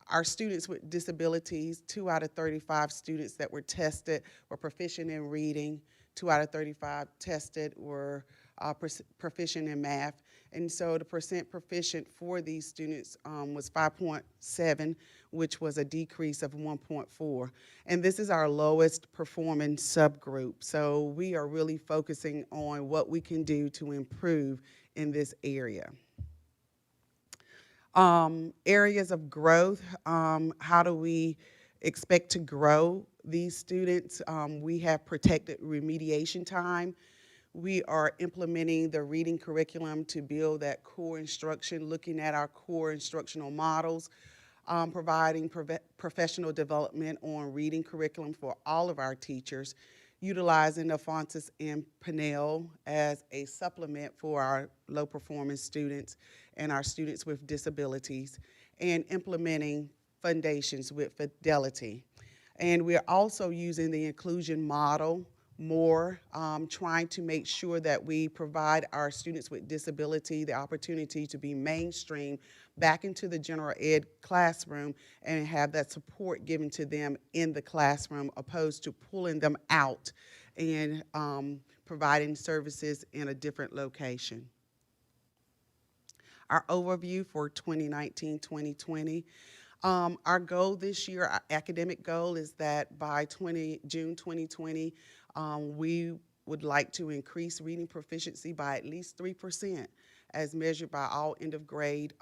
Our students with disabilities, 2 out of 35 students that were tested were proficient in reading. 2 out of 35 tested were proficient in math. And so the percent proficient for these students was 5.7, which was a decrease of 1.4. And this is our lowest performing subgroup. So we are really focusing on what we can do to improve in this area. Areas of growth, how do we expect to grow these students? We have protected remediation time. We are implementing the reading curriculum to build that core instruction, looking at our core instructional models, providing professional development on reading curriculum for all of our teachers, utilizing Afonso and Pinnell as a supplement for our low-performing students and our students with disabilities, and implementing foundations with Fidelity. And we're also using the inclusion model more, trying to make sure that we provide our students with disability the opportunity to be mainstream back into the general ed classroom and have that support given to them in the classroom, opposed to pulling them out and providing services in a different location. Our overview for 2019-2020. Our goal this year, our academic goal, is that by June 2020, we would like to increase reading proficiency by at least 3%, as measured by all end of grade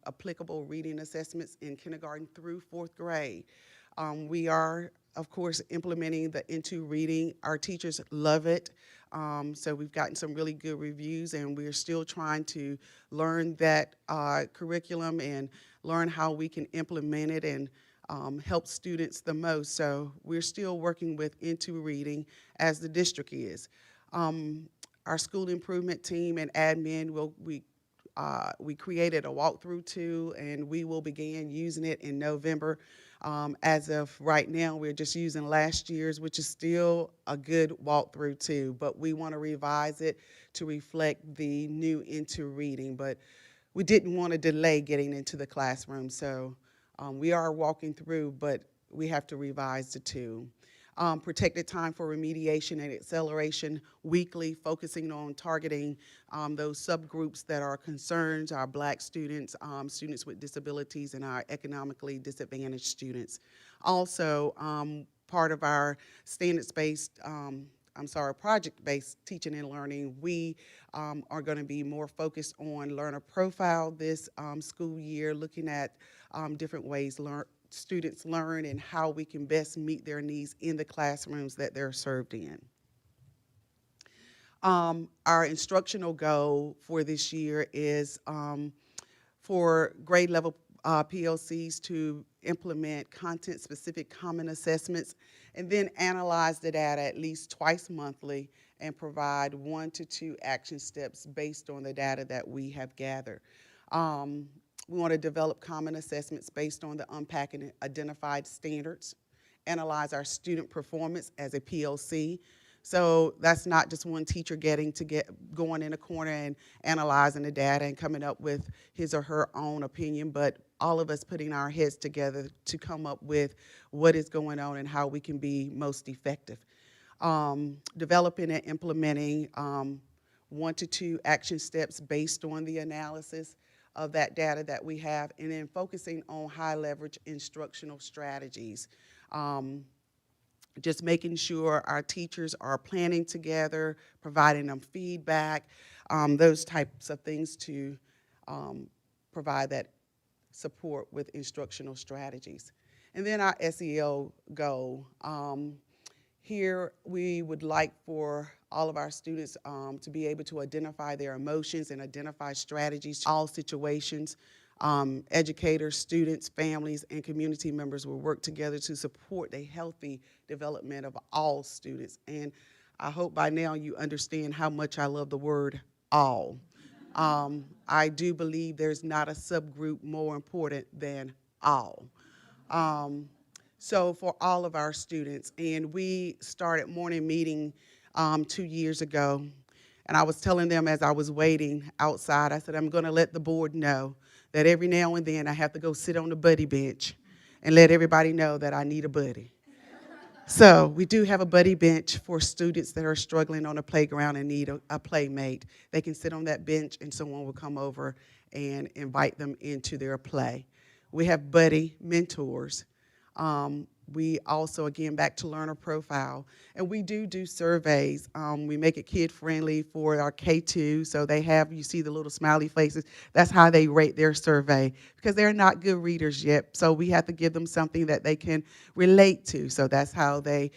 applicable reading assessments in kindergarten through 4th grade. We are, of course, implementing the Into Reading. Our teachers love it. So we've gotten some really good reviews, and we're still trying to learn that curriculum and learn how we can implement it and help students the most. So we're still working with Into Reading, as the district is. Our school improvement team and admin, we created a walkthrough tool, and we will begin using it in November. As of right now, we're just using last year's, which is still a good walkthrough too, but we want to revise it to reflect the new into reading. But we didn't want to delay getting into the classroom, so we are walking through, but we have to revise the two. Protected time for remediation and acceleration weekly, focusing on targeting those subgroups that are concerns, our Black students, students with disabilities, and our economically disadvantaged students. Also, part of our standards-based, project-based teaching and learning, we are going to be more focused on learner profile this school year, looking at different ways students learn and how we can best meet their needs in the classrooms that they're served in. Our instructional goal for this year is for grade level PLCs to implement content-specific common assessments and then analyze the data at least twice monthly and provide 1 to 2 action steps based on the data that we have gathered. We want to develop common assessments based on the unpacked and identified standards, analyze our student performance as a PLC. So that's not just one teacher going in a corner and analyzing the data and coming up with his or her own opinion, but all of us putting our heads together to come up with what is going on and how we can be most effective. Developing and implementing 1 to 2 action steps based on the analysis of that data that we have, and then focusing on high leverage instructional strategies. Just making sure our teachers are planning together, providing them feedback, those types of things to provide that support with instructional strategies. And then our SEL goal. Here we would like for all of our students to be able to identify their emotions and identify strategies to all situations. Educators, students, families, and community members will work together to support the healthy development of all students. And I hope by now you understand how much I love the word all. I do believe there's not a subgroup more important than all. So for all of our students, and we started morning meeting 2 years ago, and I was telling them as I was waiting outside, I said, I'm gonna let the board know that every now and then I have to go sit on the buddy bench and let everybody know that I need a buddy. So we do have a buddy bench for students that are struggling on a playground and need a playmate. They can sit on that bench and someone will come over and invite them into their play. We have buddy mentors. We also, again, back to learner profile, and we do surveys. We make it kid-friendly for our K2, so they have, you see the little smiley faces. That's how they rate their survey, because they're not good readers yet, so we have to give them something that they can relate to, so that's how they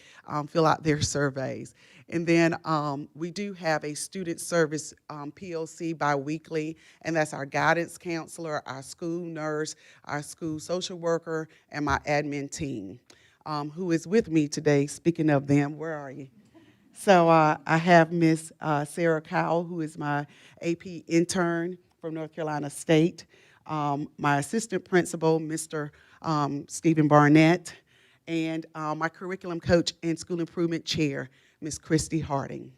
fill out their surveys. And then we do have a student service PLC bi-weekly, and that's our guidance counselor, our school nurse, our school social worker, and my admin team, who is with me today. Speaking of them, where are you? So I have Miss Sarah Cowell, who is my AP intern from North Carolina State, my assistant principal, Mr. Stephen Barnett, and my curriculum coach and school improvement chair, Ms. Christy Harding.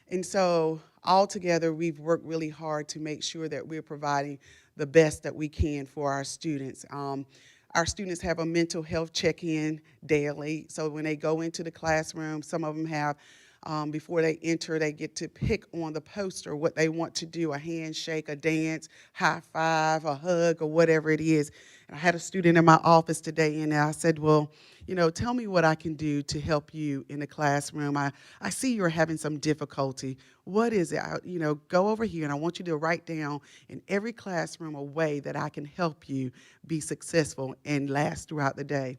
And so all together, we've worked really hard to make sure that we're providing the best that we can for our students. Our students have a mental health check-in daily. So when they go into the classroom, some of them have, before they enter, they get to pick on the poster what they want to do, a handshake, a dance, high five, a hug, or whatever it is. And I had a student in my office today, and I said, well, you know, tell me what I can do to help you in the classroom. I see you're having some difficulty. What is it? Go over here, and I want you to write down in every classroom a way that I can help you be successful and last throughout the day.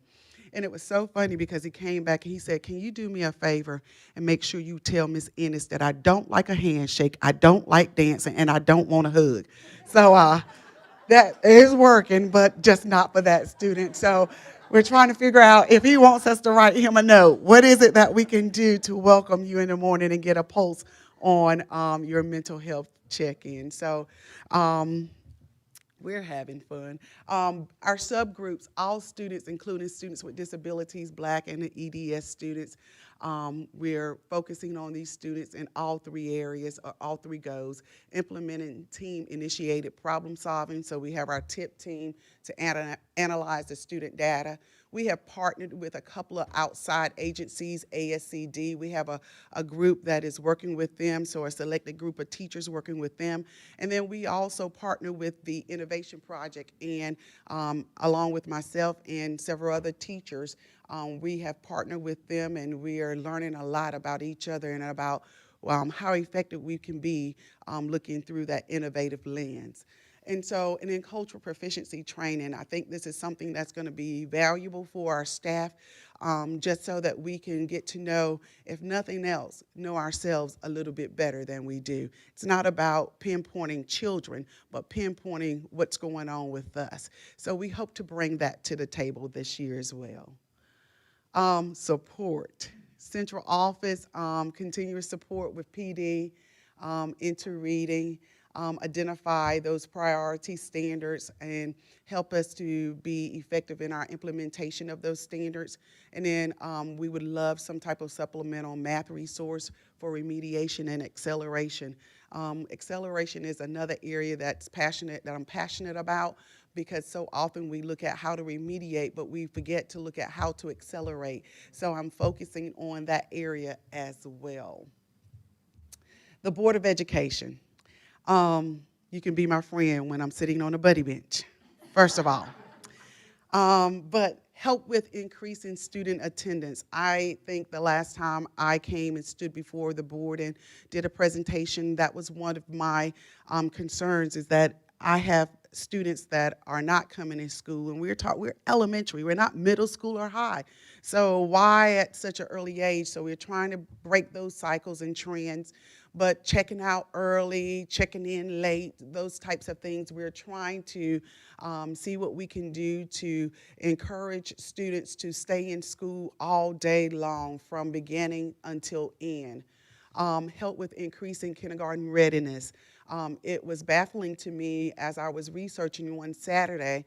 And it was so funny because he came back and he said, can you do me a favor and make sure you tell Miss Ennis that I don't like a handshake, I don't like dancing, and I don't want a hug. So that is working, but just not for that student. So we're trying to figure out if he wants us to write him a note. What is it that we can do to welcome you in the morning and get a pulse on your mental health check-in? So We're having fun. Our subgroups, all students, including students with disabilities, Black and the EDS students, we're focusing on these students in all three areas, or all three goals, implementing team-initiated problem solving. So we have our TIP team to analyze the student data. We have partnered with a couple of outside agencies, ASCD. We have a group that is working with them, so a selected group of teachers working with them. And then we also partner with the Innovation Project, and along with myself and several other teachers, we have partnered with them, and we are learning a lot about each other and about how effective we can be looking through that innovative lens. And then cultural proficiency training, I think this is something that's going to be valuable for our staff, just so that we can get to know, if nothing else, know ourselves a little bit better than we do. It's not about pinpointing children, but pinpointing what's going on with us. So we hope to bring that to the table this year as well. Support. Central office, continuous support with PD, into reading, identify those priority standards and help us to be effective in our implementation of those standards. And then we would love some type of supplemental math resource for remediation and acceleration. Acceleration is another area that I'm passionate about, because so often we look at how to remediate, but we forget to look at how to accelerate. So I'm focusing on that area as well. The Board of Education. You can be my friend when I'm sitting on a buddy bench, first of all. But help with increasing student attendance. I think the last time I came and stood before the board and did a presentation, that was one of my concerns, is that I have students that are not coming to school, and we're elementary, we're not middle school or high. So why at such an early age? So we're trying to break those cycles and trends, but checking out early, checking in late, those types of things. We're trying to see what we can do to encourage students to stay in school all day long, from beginning until end. Help with increasing kindergarten readiness. It was baffling to me as I was researching one Saturday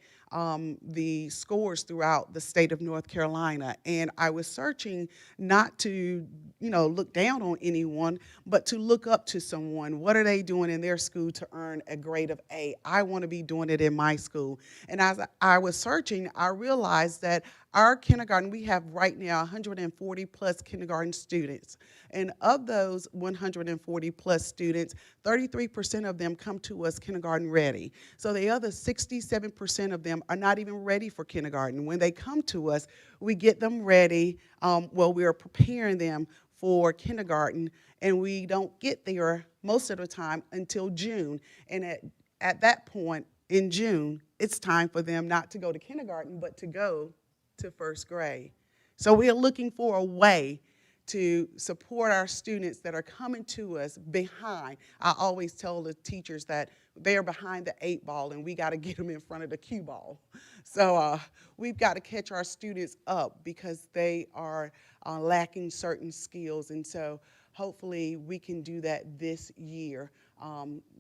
the scores throughout the state of North Carolina, and I was searching not to, look down on anyone, but to look up to someone. What are they doing in their school to earn a grade of A? I want to be doing it in my school. And as I was searching, I realized that our kindergarten, we have right now 140 plus kindergarten students. And of those 140 plus students, 33% of them come to us kindergarten ready. So the other 67% of them are not even ready for kindergarten. When they come to us, we get them ready. We are preparing them for kindergarten, and we don't get there most of the time until June. And at that point in June, it's time for them not to go to kindergarten, but to go to first grade. So we are looking for a way to support our students that are coming to us behind. I always tell the teachers that they're behind the 8 ball, and we got to get them in front of the cue ball. So we've got to catch our students up, because they are lacking certain skills. And so hopefully we can do that this year.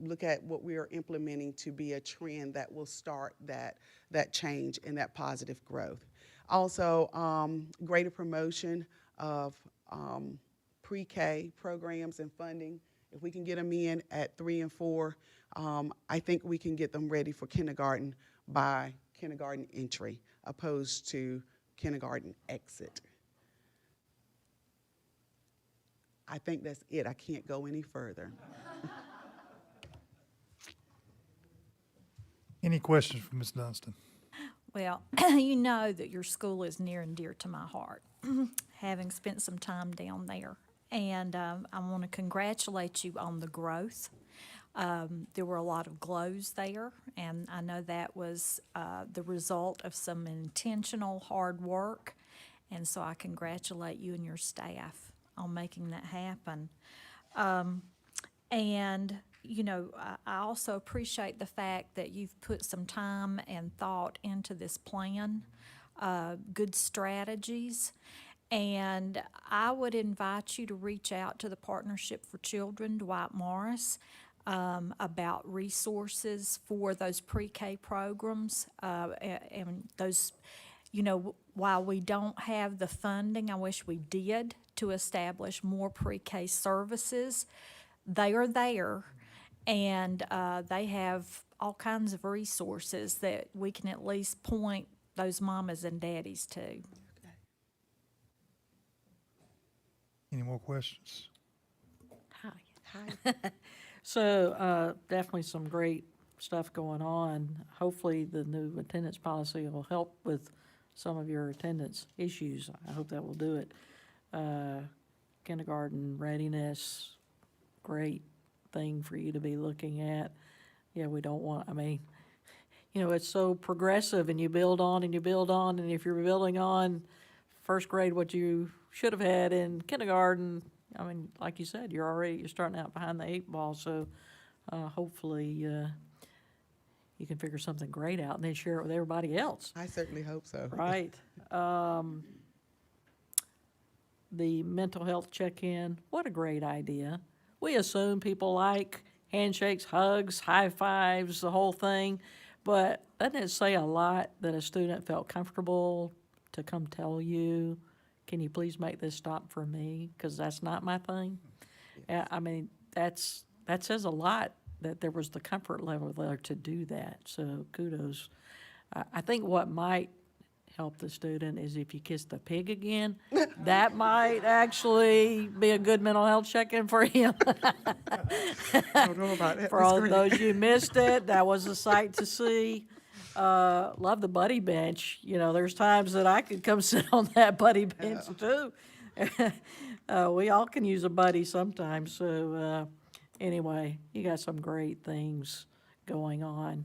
Look at what we are implementing to be a trend that will start that change and that positive growth. Also, greater promotion of pre-K programs and funding. If we can get them in at 3 and 4, I think we can get them ready for kindergarten by kindergarten entry, opposed to kindergarten exit. I think that's it. I can't go any further. Any questions for Ms. Johnston? Well, you know that your school is near and dear to my heart, having spent some time down there. And I want to congratulate you on the growth. There were a lot of glows there, and I know that was the result of some intentional hard work. And so I congratulate you and your staff on making that happen. I also appreciate the fact that you've put some time and thought into this plan, good strategies. And I would invite you to reach out to the Partnership for Children, Dwight Morris. about resources for those pre-K programs. And those, while we don't have the funding, I wish we did, to establish more pre-K services. They are there, and they have all kinds of resources that we can at least point those mamas and daddies to. Any more questions? Hi. So, definitely some great stuff going on. Hopefully, the new attendance policy will help with some of your attendance issues. I hope that will do it. Kindergarten readiness, great thing for you to be looking at. Yeah, we don't want, it's so progressive, and you build on and you build on, and if you're building on first grade what you should have had in kindergarten, like you said, you're starting out behind the 8 ball, so hopefully you can figure something great out and then share it with everybody else. I certainly hope so. Right. The mental health check-in, what a great idea. We assume people like handshakes, hugs, high fives, the whole thing, but doesn't it say a lot that a student felt comfortable to come tell you, can you please make this stop for me, because that's not my thing? That says a lot, that there was the comfort level there to do that, so kudos. I think what might help the student is if you kiss the pig again. That might actually be a good mental health check-in for him. I don't know about that. For all those you missed it, that was a sight to see. Love the buddy bench. There's times that I could come sit on that buddy bench too. We all can use a buddy sometimes. So anyway, you got some great things going on.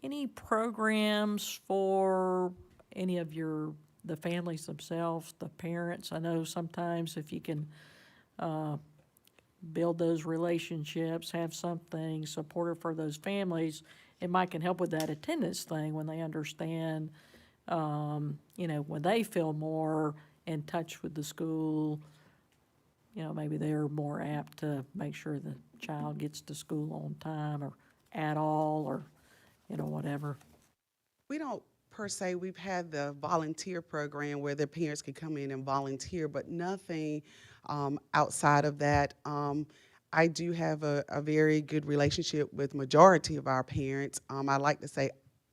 Any programs for any of the families themselves, the parents? I know sometimes if you can build those relationships, have something supportive for those families, it might can help with that attendance thing when they understand, when they feel more in touch with the school, maybe they're more apt to make sure the child gets to school on time or at all, or, whatever. We don't, per se, we've had the volunteer program where the parents can come in and volunteer, but nothing outside of that. I do have a very good relationship with majority of our parents. I like to say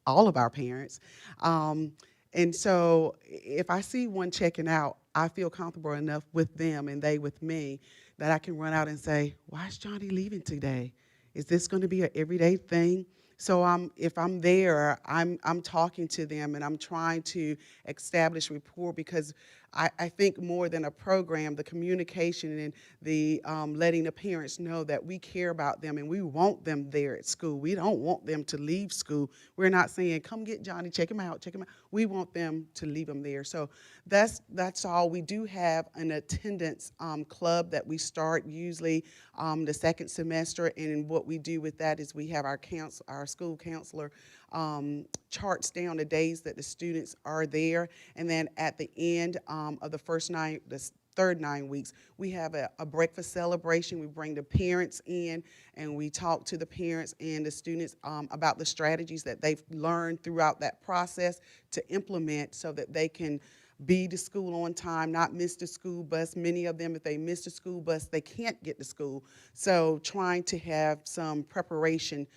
all of our parents. And so if I see one checking out, I feel comfortable enough with them and they with me that I can run out and say, why is Johnny leaving today? Is this going to be an everyday thing? So if I'm there, I'm talking to them and I'm trying to establish rapport, because I think more than a program, the communication and the letting the parents know that we care about them and we want them there at school. We don't want them to leave school. We're not saying, come get Johnny, check him out, check him out. We want them to leave him there. So that's all. We do have an attendance club that we start usually the second semester, and what we do with that is we have our school counselor charts down the days that the students are there, and then at the end of the third 9 weeks, we have a breakfast celebration. We bring the parents in and we talk to the parents and the students about the strategies that they've learned throughout that process to implement so that they can be to school on time, not miss the school bus. Many of them, if they miss the school bus, they can't get to school. So trying to have some preparation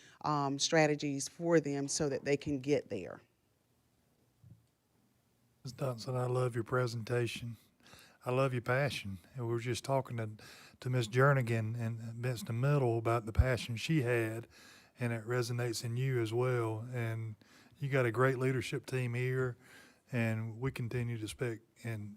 strategies for them so that they can get there. Ms. Dodson, I love your presentation. I love your passion. And we were just talking to Ms. Jernigan in Benson Middle about the passion she had, and it resonates in you as well. And you got a great leadership team here, and we continue to expect, and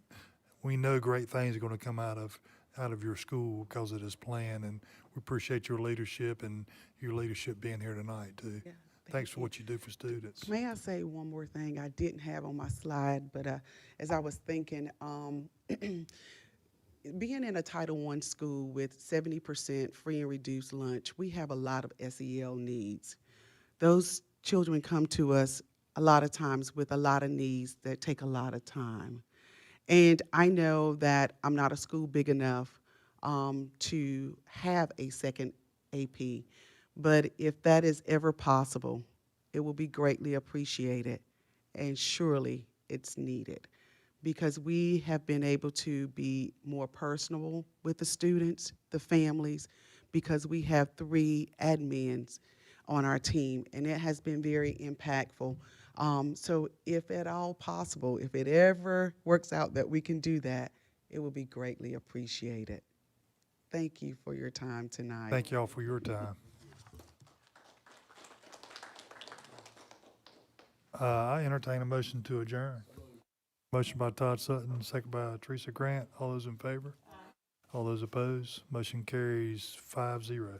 we know great things are going to come out of your school because of this plan, and we appreciate your leadership and your leadership being here tonight too. Yeah, Thanks for what you do for students. May I say one more thing I didn't have on my slide, but as I was thinking, being in a Title I school with 70% free and reduced lunch, we have a lot of SEL needs. Those children come to us a lot of times with a lot of needs that take a lot of time. And I know that I'm not a school big enough to have a second AP. But if that is ever possible, it will be greatly appreciated, and surely it's needed, because we have been able to be more personable with the students, the families, because we have 3 admins on our team, and it has been very impactful. So if at all possible, if it ever works out that we can do that, it will be greatly appreciated. Thank you for your time tonight. Thank y'all for your time. I entertain a motion to adjourn. Motion by Todd Sutton, second by Teresa Grant. All those in favor? All those opposed? Motion carries 5-0.